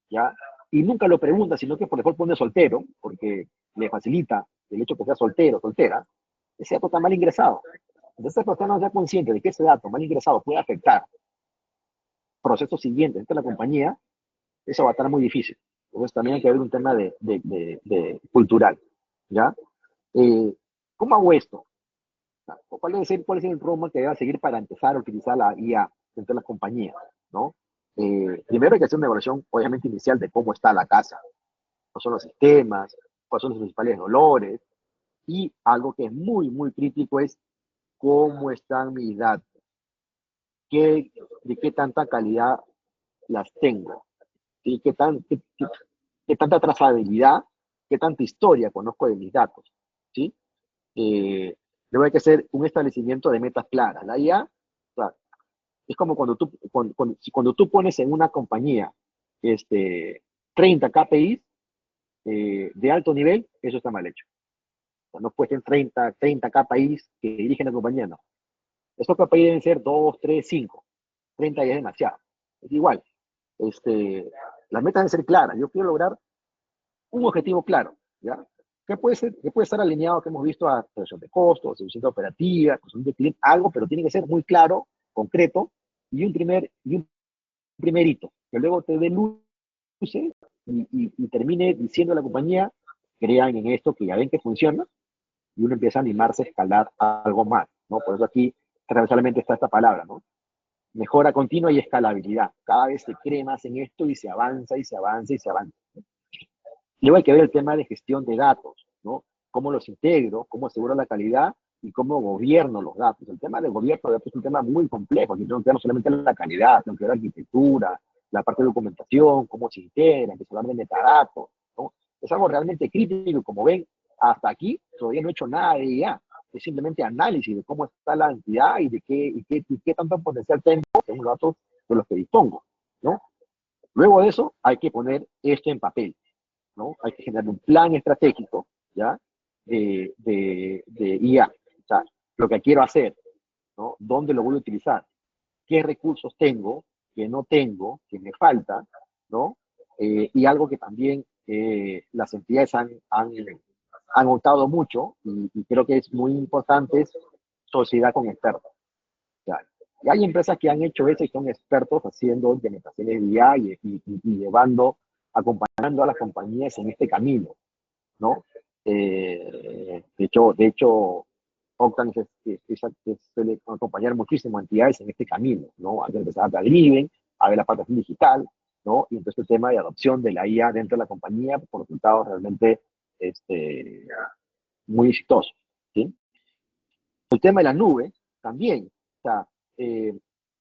¿ya? Y nunca lo pregunta, sino que por default pone soltero, porque le facilita el hecho que sea soltero, soltera, ese dato está mal ingresado. Entonces, esa persona no sea consciente de que ese dato mal ingresado puede afectar procesos siguientes dentro de la compañía, eso va a estar muy difícil. Entonces, también hay que ver un tema de cultural, ¿ya? ¿Cómo hago esto? ¿Cuál es el roadmap que deba seguir para empezar a utilizar la IA dentro de la compañía, ¿no? Primero hay que hacer una evaluación, obviamente, inicial de cómo está la casa, cuáles son los sistemas, cuáles son los principales dolores, y algo que es muy, muy crítico es cómo están mis datos, de qué tanta calidad las tengo, ¿sí? Qué tanta trazabilidad, qué tanta historia conozco de mis datos, ¿sí? Luego hay que hacer un establecimiento de metas claras. La IA, claro, es como cuando tú pones en una compañía 30 KPIs de alto nivel, eso está mal hecho. O sea, no pueden ser 30 KPIs que dirigen la compañía, no. Esos KPIs deben ser 2, 3, 5. 30 ya es demasiado. Es igual. Las metas deben ser claras. Yo quiero lograr un objetivo claro, ¿ya? ¿Qué puede ser? ¿Qué puede estar alineado que hemos visto a reducción de costos, eficiencia operativa, construcción de cliente, algo, pero tiene que ser muy claro, concreto, y un primer hito, que luego te dé luces y termine diciendo a la compañía, crean en esto, que ya ven que funciona, y uno empieza a animarse a escalar algo más, ¿no? Por eso aquí transversalmente está esta palabra, ¿no? Mejora continua y escalabilidad. Cada vez se cree más en esto y se avanza y se avanza y se avanza. Luego hay que ver el tema de gestión de datos, ¿no? Cómo los integro, cómo aseguro la calidad y cómo gobierno los datos. El tema del gobierno de datos es un tema muy complejo. Aquí tengo que ver no solamente la calidad, tengo que ver la arquitectura, la parte de documentación, cómo se integra, empezar a hablar de metadatos, ¿no? Es algo realmente crítico y como ven, hasta aquí todavía no he hecho nada de IA. Es simplemente análisis de cómo está la entidad y de qué tanto potencial tengo según los datos de los que dispongo, ¿no? Luego de eso hay que poner esto en papel, ¿no? Hay que generar un plan estratégico, ¿ya? De IA. O sea, lo que quiero hacer, ¿no? ¿Dónde lo voy a utilizar? ¿Qué recursos tengo? ¿Qué no tengo? ¿Qué me falta? ¿No? Y algo que también las entidades han optado mucho, y creo que es muy importante, es sociedad con expertos. ¿Ya? Y hay empresas que han hecho eso y son expertos haciendo implementaciones de IA y llevando, acompañando a las compañías en este camino, ¿no? De hecho, Octane suele acompañar muchísimo a entidades en este camino, ¿no? Hay que empezar a dar driven, a ver la parte digital, ¿no? Y entonces el tema de adopción de la IA dentro de la compañía por resultados realmente muy exitosos, ¿sí? El tema de la nube también, o sea,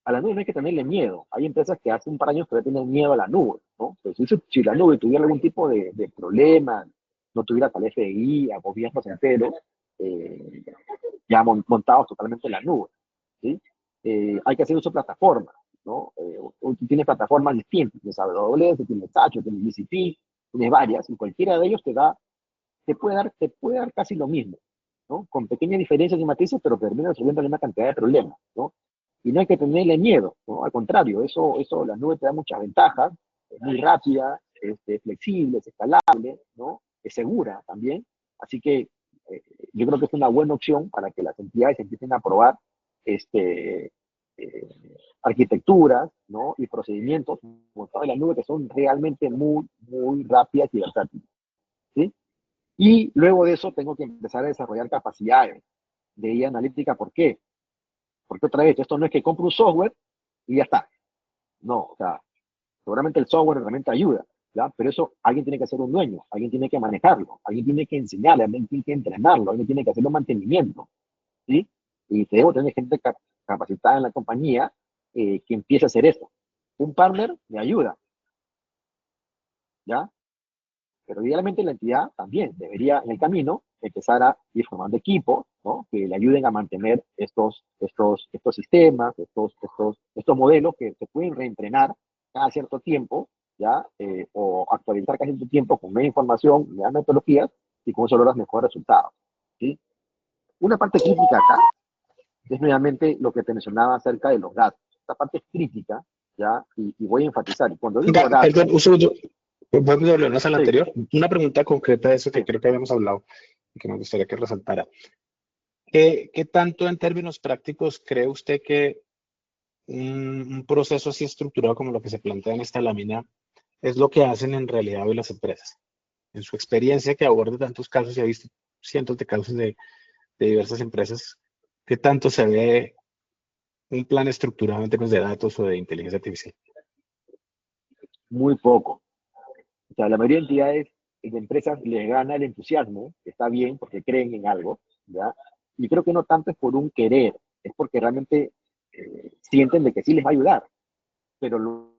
a la nube no hay que tenerle miedo. Hay empresas que hace un par de años todavía tienen miedo a la nube, ¿no? Pues si la nube tuviera algún tipo de problema, no tuviera tal FDI, a gobiernos enteros, ya montados totalmente en la nube, ¿sí? Hay que hacer uso de plataformas, ¿no? Tú tienes plataformas distintas, tienes AWS, tienes Azure, tienes GCP, tienes varias, y cualquiera de ellos te puede dar casi lo mismo, ¿no? Con pequeñas diferencias y matices, pero termina resolviendo una cantidad de problemas, ¿no? Y no hay que tenerle miedo, ¿no? Al contrario, la nube te da muchas ventajas, es muy rápida, flexible, es escalable, ¿no? Es segura también. Así que yo creo que es una buena opción para que las entidades empiecen a probar eh, arquitecturas, ¿no? Y procedimientos montados en la nube que son realmente muy, muy rápidas y versátiles, ¿sí? Y luego de eso tengo que empezar a desarrollar capacidades de IA analítica. ¿Por qué? Porque otra vez, esto no es que compro un software y ya está. No, o sea, seguramente el software realmente ayuda, ¿ya? Pero eso alguien tiene que ser un dueño, alguien tiene que manejarlo, alguien tiene que enseñarle, alguien tiene que entrenarlo, alguien tiene que hacerlo mantenimiento, ¿sí? Y debo tener gente capacitada en la compañía que empiece a hacer esto. Un partner me ayuda, ¿ya? Pero idealmente la entidad también debería en el camino empezar a ir formando equipos, ¿no? Que le ayuden a mantener estos sistemas, estos modelos que se pueden reentrenar cada cierto tiempo, ¿ya? O actualizar cada cierto tiempo con nueva información, nuevas metodologías, y con eso logras mejores resultados, ¿sí? Una parte crítica acá es nuevamente lo que te mencionaba acerca de los datos. La parte es crítica, ¿ya? Y voy a enfatizar. Y cuando digo datos... Perdón, un segundo. Podemos volvernos a la Sí. anterior. Una pregunta concreta de eso que Sí. creo que habíamos hablado y que me gustaría que resaltara. ¿Qué tanto en términos prácticos cree usted que un proceso así estructurado como lo que se plantea en esta lámina es lo que hacen en realidad hoy las empresas? En su experiencia que aborda tantos casos y ha visto cientos de casos de diversas empresas, ¿qué tanto se ve un plan estructurado en términos de datos o de inteligencia artificial? Muy poco. O sea, la mayoría de entidades y de empresas les gana el entusiasmo, que está bien porque creen en algo, ¿ya? Y creo que no tanto es por un querer, es porque realmente sienten de que sí les va a ayudar, pero lo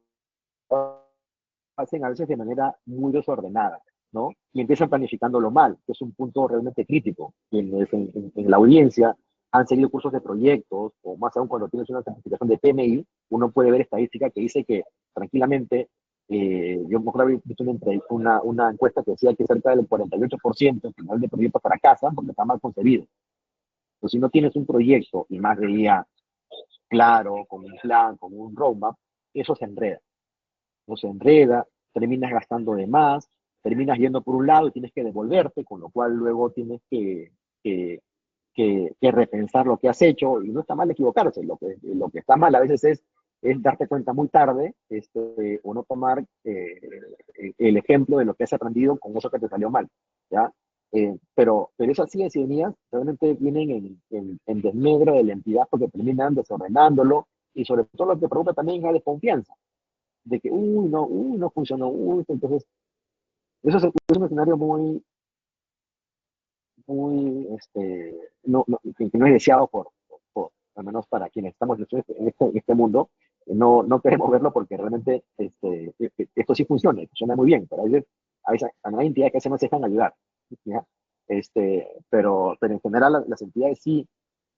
hacen a veces de manera muy desordenada, ¿no? Y empiezan planificándolo mal, que es un punto realmente crítico en la audiencia. han seguido cursos de proyectos, o más aún cuando tienes una certificación de PMI, uno puede ver estadística que dice que tranquilamente, yo mejor había visto una encuesta que decía que cerca del 48% al final de proyectos fracasan porque está mal concebido. Entonces, si no tienes un proyecto y más de día claro, con un plan, con un roadmap, eso se enreda. No se enreda, terminas gastando de más, terminas yendo por un lado y tienes que devolverte, con lo cual luego tienes que, que repensar lo que has hecho, y no está mal equivocarse, lo que está mal a veces es darte cuenta muy tarde, o no tomar el ejemplo de lo que has aprendido con eso que te salió mal, ¿ya? Pero esas ideas y venías realmente vienen en desmedro de la entidad porque terminan desordenándolo, y sobre todo lo que provoca también es la desconfianza, de que, no funcionó, entonces, eso es un escenario muy, que no es deseado al menos para quienes estamos en este mundo. No queremos verlo porque realmente esto sí funciona muy bien, pero a veces hay entidades que se nos dejan ayudar, ¿ya? Pero en general las entidades sí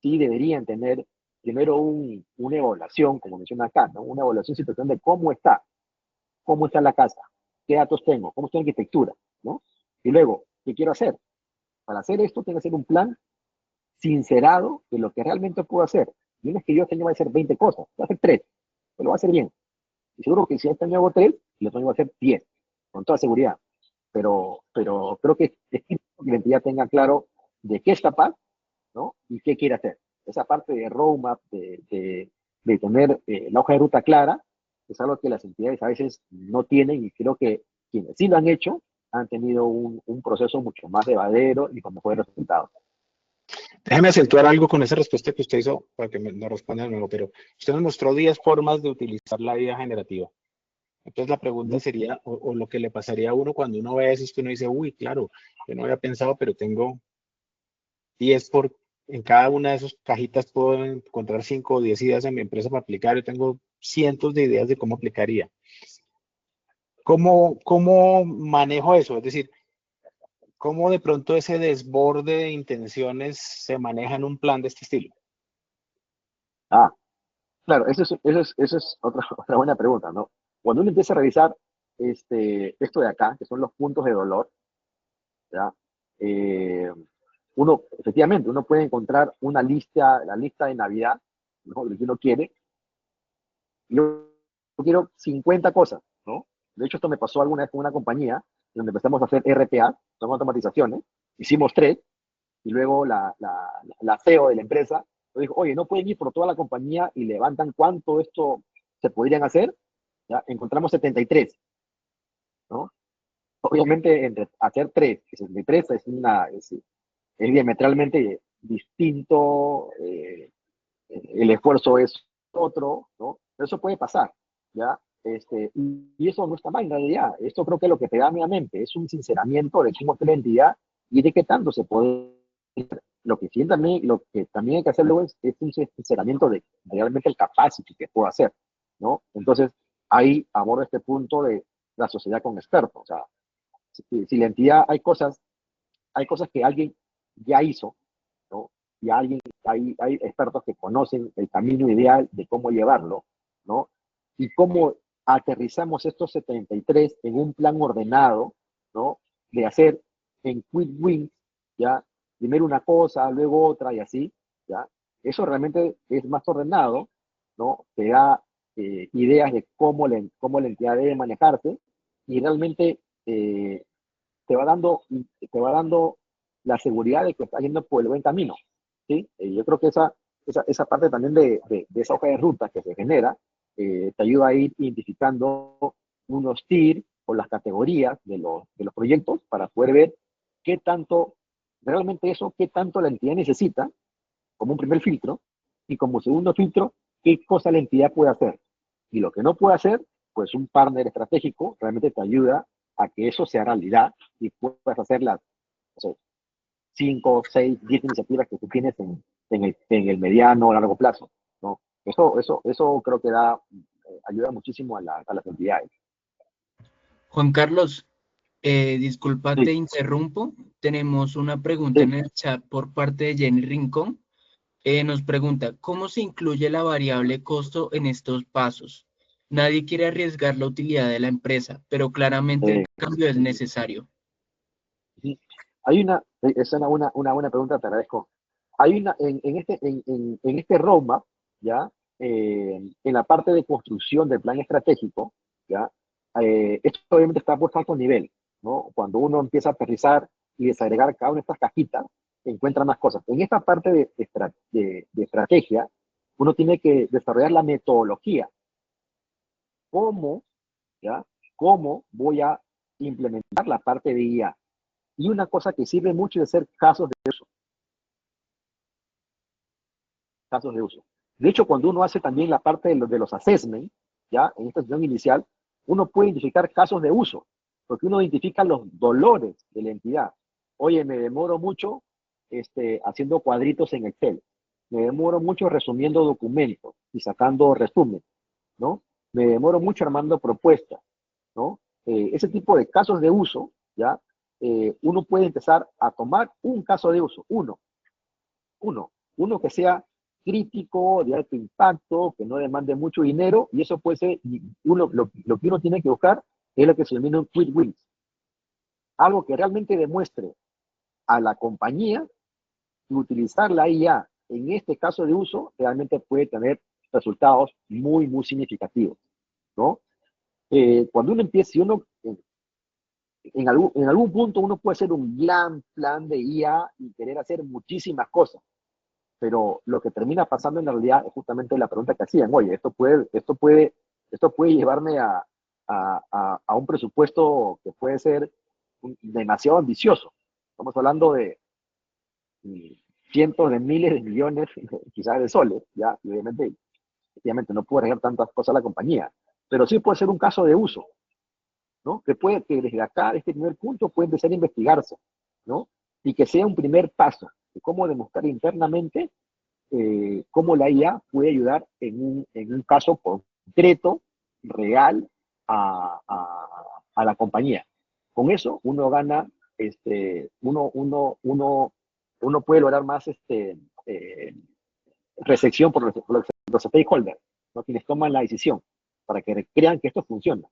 deberían tener primero una evaluación, como menciona acá, ¿no? Una evaluación situación de cómo está la casa, qué datos tengo, cómo está la arquitectura, ¿no? Y luego, ¿qué quiero hacer? Para hacer esto, tengo que hacer un plan sincerado de lo que realmente puedo hacer. Y no es que yo este año voy a hacer 20 cosas, voy a hacer 3, pero lo voy a hacer bien. Y seguro que si este año hago 3, el otro año voy a hacer 10, con toda seguridad. Pero creo que es que la entidad tenga claro de qué es capaz, ¿no? Y qué quiere hacer. Esa parte de roadmap, de tener la hoja de ruta clara, es algo que las entidades a veces no tienen, y creo que quienes sí lo han hecho han tenido un proceso mucho más llevadero y con mejores resultados. Déjeme acentuar algo con esa respuesta que usted hizo, para que nos responda de nuevo, pero usted nos mostró 10 formas de utilizar la IA generativa. Entonces la pregunta sería, o lo que le pasaría a uno cuando uno ve eso, es que uno dice, uy, claro, yo no había pensado, pero tengo 10 en cada una de esas cajitas puedo encontrar 5 o 10 ideas en mi empresa para aplicar. Yo tengo cientos de ideas de cómo aplicaría. ¿Cómo manejo eso? Es decir, ¿cómo de pronto ese desborde de intenciones se maneja en un plan de este estilo? Claro, eso es otra buena pregunta, ¿no? Cuando uno empieza a revisar esto de acá, que son los puntos de dolor, ¿ya? Efectivamente, uno puede encontrar la lista de Navidad, ¿no? Lo que uno quiere. Yo quiero 50 cosas, ¿no? De hecho, esto me pasó alguna vez con una compañía donde empezamos a hacer RPA, son automatizaciones, hicimos 3, y luego la CEO de la empresa nos dijo, oye, no pueden ir por toda la compañía y levantan cuánto esto se podrían hacer, ¿ya? Encontramos 73, ¿no? Obviamente, entre hacer 3 y 73 es diametralmente distinto, el esfuerzo es otro, ¿no? Pero eso puede pasar, ¿ya? Y eso no está mal en realidad. Esto creo que lo que te da nuevamente es un sinceramiento de cómo está la entidad y de qué tanto se puede. Lo que también hay que hacer luego es un sinceramiento de realmente el capacity que puedo hacer, ¿no? Entonces, ahí abordo este punto de la sociedad con expertos. O sea, si la entidad hay cosas que alguien ya hizo, ¿no? Y hay expertos que conocen el camino ideal de cómo llevarlo, ¿no? Y cómo aterrizamos estos 73 en un plan ordenado, ¿no? De hacer en quick wins, ¿ya? Primero una cosa, luego otra y así, ¿ya? Eso realmente es más ordenado, ¿no? Te da ideas de cómo la entidad debe manejarse, y realmente te va dando la seguridad de que estás yendo por el buen camino, ¿sí? Yo creo que esa parte también de esa hoja de ruta que se genera, te ayuda a ir identificando unos TIR o las categorías de los proyectos para poder ver qué tanto, realmente eso, qué tanto la entidad necesita, como un primer filtro, y como segundo filtro, qué cosa la entidad puede hacer. Y lo que no puede hacer, pues un partner estratégico realmente te ayuda a que eso sea realidad y puedas hacer las, no sé, 5, 6, 10 iniciativas que tú tienes en el mediano o largo plazo, ¿no? Eso creo que ayuda muchísimo a las entidades. Juan Carlos, disculpa, te Sí, interrumpo. Tenemos una pregunta en sí, el chat por parte de Jenny Rincón. Nos pregunta, ¿cómo se incluye la variable costo en estos pasos? Nadie quiere arriesgar la utilidad de la empresa, pero claramente el cambio es necesario. Sí. Hay es una buena pregunta, te agradezco. Hay en este roadmap, ¿ya? En la parte de construcción del plan estratégico, ¿ya? Esto obviamente está puesto a alto nivel, ¿no? Cuando uno empieza a aterrizar y desagregar cada una de estas cajitas, encuentra más cosas. En esta parte de estrategia, uno tiene que desarrollar la metodología. ¿Cómo, ya? ¿Cómo voy a implementar la parte de IA? Y una cosa que sirve mucho es hacer casos de uso. Casos de uso. De hecho, cuando uno hace también la parte de los assessments, ya en esta sesión inicial, uno puede identificar casos de uso, porque uno identifica los dolores de la entidad. Oye, me demoro mucho haciendo cuadritos en Excel. Me demoro mucho resumiendo documentos y sacando resumen, ¿no? Me demoro mucho armando propuestas, ¿no? Ese tipo de casos de uso, ¿ya? Uno puede empezar a tomar un caso de uso, uno que sea crítico, de alto impacto, que no demande mucho dinero, y eso puede ser, lo que uno tiene que buscar es lo que se denomina un quick wins. Algo que realmente demuestre a la compañía que utilizar la IA en este caso de uso realmente puede tener resultados muy, muy significativos, ¿no? Cuando uno empieza, si uno en algún punto uno puede hacer un gran plan de IA y querer hacer muchísimas cosas, pero lo que termina pasando en realidad es justamente la pregunta que hacían, oye, esto puede llevarme a un presupuesto que puede ser demasiado ambicioso. Estamos hablando de cientos de miles de millones, quizás de soles, ¿ya? Y obviamente no puede regar tantas cosas a la compañía, pero sí puede ser un caso de uso, ¿no? Que desde acá, de este primer punto, puede empezar a investigarse, ¿no? Y que sea un primer paso de cómo demostrar internamente cómo la IA puede ayudar en un caso concreto, real, a la compañía. Con eso, uno gana, uno puede lograr más recepción por los stakeholders, ¿no? Quienes toman la decisión, para que crean que esto funciona.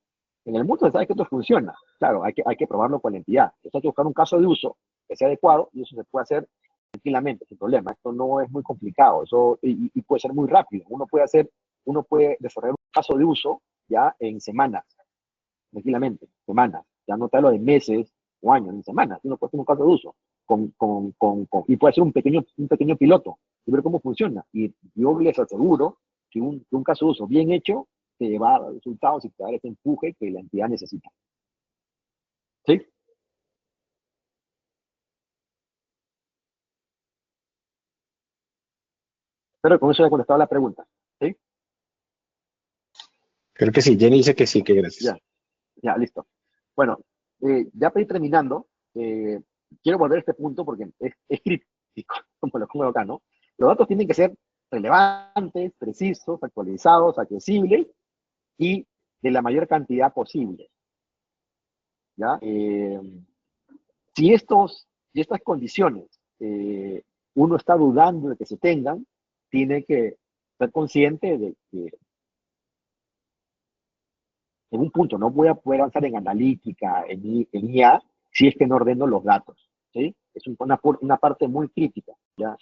En el mundo se sabe que esto funciona. Claro, hay que probarlo con la entidad. Entonces hay que buscar un caso de uso que sea adecuado y eso se puede hacer tranquilamente, sin problema. Esto no es muy complicado y puede ser muy rápido. Uno puede desarrollar un caso de uso ya en semanas, tranquilamente, semanas. Ya no te hablo de meses o años, en semanas. Uno puede hacer un caso de uso y puede hacer un pequeño piloto y ver cómo funciona. Y yo les aseguro que un caso de uso bien hecho te va a dar resultados y te va a dar ese empuje que la entidad necesita. ¿Sí? Pero con eso ya he contestado la pregunta. ¿Sí? Creo que sí, Jenny dice que sí, que gracias. Ya, listo. Bueno, ya para ir terminando, quiero volver a este punto porque es crítico, como lo pongo acá, ¿no? Los datos tienen que ser relevantes, precisos, actualizados, accesibles y de la mayor cantidad posible, ¿ya? Si estas condiciones uno está dudando de que se tengan, tiene que ser consciente de que en un punto no voy a poder avanzar en analítica, en IA, si es que no ordeno los datos, ¿sí? Es una parte muy crítica, ¿ya?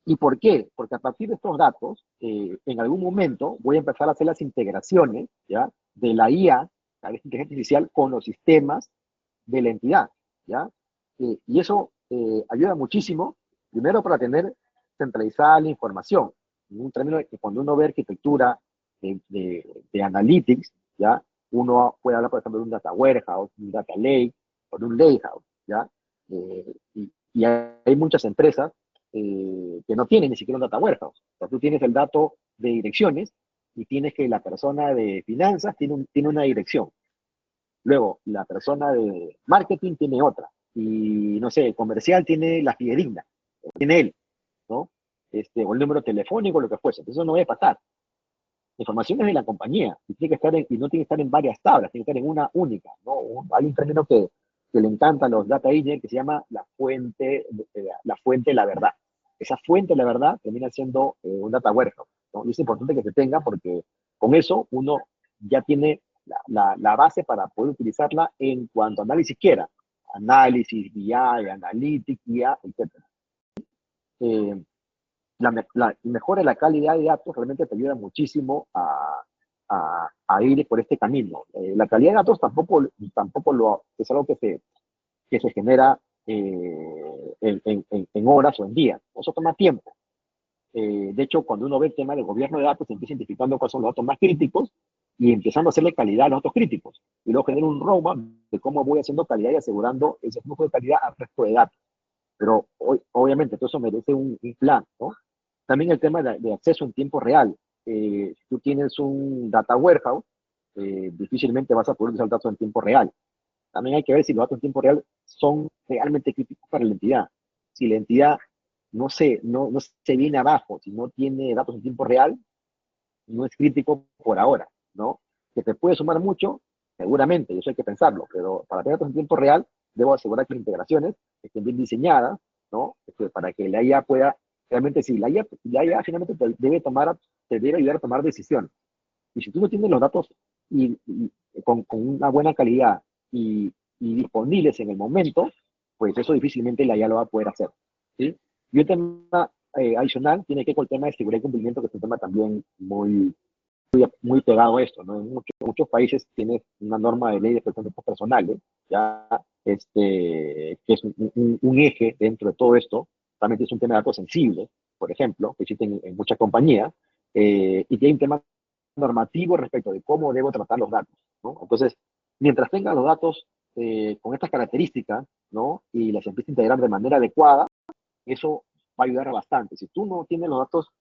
¿Y por qué? Porque a partir de estos datos, en algún momento voy a empezar a hacer las integraciones, ¿ya? De la IA, la inteligencia artificial, con los sistemas de la entidad, ¿ya? Y eso ayuda muchísimo, primero para tener centralizada la información. En un término de que cuando uno ve arquitectura de analytics, ¿ya? Uno puede hablar, por ejemplo, de un data warehouse, un data lake, o de un lakehouse, ¿ya? Y hay muchas empresas que no tienen ni siquiera un data warehouse. O sea, tú tienes el dato de direcciones y tienes que la persona de finanzas tiene una dirección. Luego, la persona de marketing tiene otra. Y, no sé, el comercial tiene la fidedigna, tiene él, ¿no? O el número telefónico, lo que fuese. Eso no debe pasar. La información es de la compañía y, tiene que estar y no tiene que estar en varias tablas, tiene que estar en una única, ¿no? Hay un término que que le encanta a los data engineers, que se llama la fuente de la verdad. Esa fuente de la verdad termina siendo un data warehouse, ¿no? Y es importante que se tenga porque con eso uno ya tiene la base para poder utilizarla en cuanto a análisis quiera. Análisis, BI, Analytics, IA, etc. La mejora de la calidad de datos realmente te ayuda muchísimo a ir por este camino. La calidad de datos tampoco es algo que se genera en horas o en días. Eso toma tiempo. De hecho, cuando uno ve el tema del gobierno de datos, se empieza identificando cuáles son los datos más críticos y empezando a hacerle calidad a los datos críticos. Y luego genera un roadmap de cómo voy haciendo calidad y asegurando ese flujo de calidad al resto de datos. Pero obviamente todo eso merece un plan, ¿no? También el tema de acceso en tiempo real. Si tú tienes un data warehouse, difícilmente vas a poder usar datos en tiempo real. También hay que ver si los datos en tiempo real son realmente críticos para la entidad. Si la entidad no se viene abajo, si no tiene datos en tiempo real, no es crítico por ahora, ¿no? Que te puede sumar mucho, seguramente, eso hay que pensarlo, pero para tener datos en tiempo real, debo asegurar que las integraciones estén bien diseñadas, ¿no? Para que la IA pueda, realmente, si la IA finalmente te debe ayudar a tomar decisiones. Y si tú no tienes los datos con una buena calidad y disponibles en el momento, pues eso difícilmente la IA lo va a poder hacer, ¿sí? Y un tema adicional tiene que ver con el tema de seguridad y cumplimiento, que es un tema también muy pegado a esto, ¿no? En muchos países tienes una norma de ley de protección de datos personales, ya, que es un eje dentro de todo esto. También es un tema de datos sensibles, por ejemplo, que existen en muchas compañías, y que hay un tema normativo respecto de cómo debo tratar los datos, ¿no? Entonces, mientras tenga los datos con estas características, ¿no? Y las empiece a integrar de manera adecuada, eso va a ayudar bastante. Si tú no tienes los datos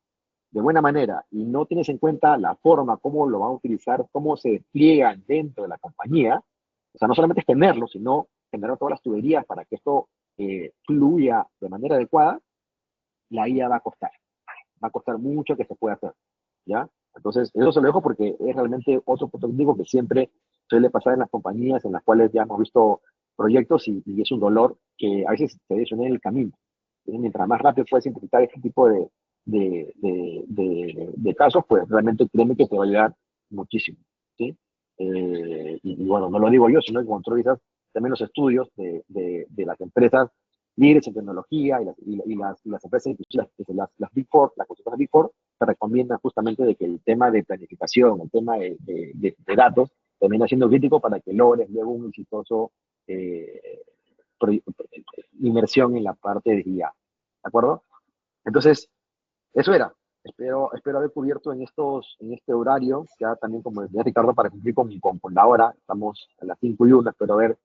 de buena manera y no tienes en cuenta la forma, cómo lo van a utilizar, cómo se despliegan dentro de la compañía, o sea, no solamente es tenerlo, sino generar todas las tuberías para que esto fluya de manera adecuada, la IA va a costar mucho que se pueda hacer, ¿ya? Entonces, eso se lo dejo porque es realmente otro punto crítico que siempre suele pasar en las compañías en las cuales ya hemos visto proyectos y es un dolor que a veces se detiene en el camino. Mientras más rápido puedes simplificar este tipo de casos, pues realmente créeme que te va a ayudar muchísimo, ¿sí? Y bueno, no lo digo yo, sino que cuando tú revisas también los estudios de las empresas líderes en tecnología y las empresas, las Big Four, las consultoras Big Four, te recomiendan justamente de que el tema de planificación, el tema de datos, termina siendo crítico para que logres luego un exitoso inversión en la parte de IA, ¿de acuerdo? Entonces, eso era. Espero haber cubierto en este horario, ya también como decía Ricardo, para cumplir con la hora. Estamos a las 5:01, espero haber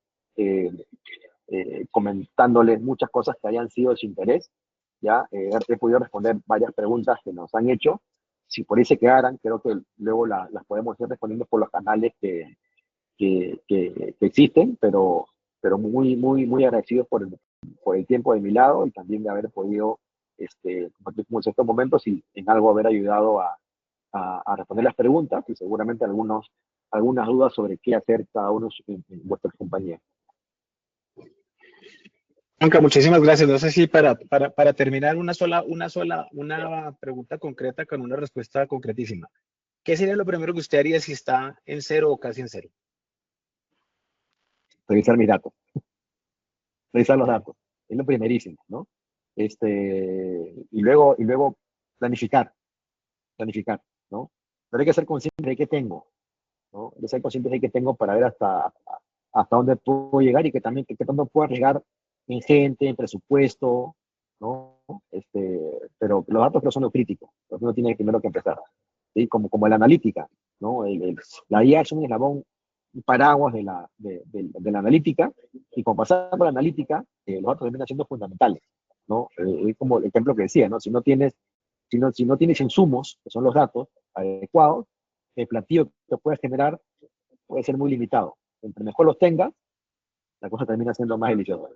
comentándoles muchas cosas que hayan sido de su interés. Ya he podido responder varias preguntas que nos han hecho. Si por ahí se quedaran, creo que luego las podemos ir respondiendo por los canales que existen, pero muy agradecidos por el tiempo de mi lado y también de haber podido compartir con estos momentos y en algo haber ayudado a responder las preguntas y seguramente algunas dudas sobre qué hacer cada uno en vuestras compañías. Juanca, muchísimas gracias. No sé si para terminar una pregunta concreta con una respuesta concretísima. ¿Qué sería lo primero que usted haría si está en cero o casi en cero? Revisar mis datos. Revisar los datos. Es lo primerísimo, ¿no? Y luego planificar, ¿no? Pero hay que ser consciente de qué tengo, ¿no? Hay que ser consciente de qué tengo para ver hasta dónde puedo llegar y que también qué tanto puedo arriesgar en gente, en presupuesto, ¿no? Pero los datos no son lo crítico, lo que uno tiene primero que empezar, ¿sí? Como la analítica, ¿no? La IA es un eslabón, un paraguas de la analítica, y con pasar por la analítica, los datos terminan siendo fundamentales, ¿no? Como el ejemplo que decía, ¿no? Si no tienes insumos, que son los datos adecuados, el platillo que puedes generar puede ser muy limitado. Entre mejor los tengas, la cosa termina siendo más deliciosa.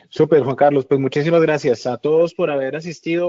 Súper, Juan Carlos. Pues muchísimas gracias a todos por haber asistido.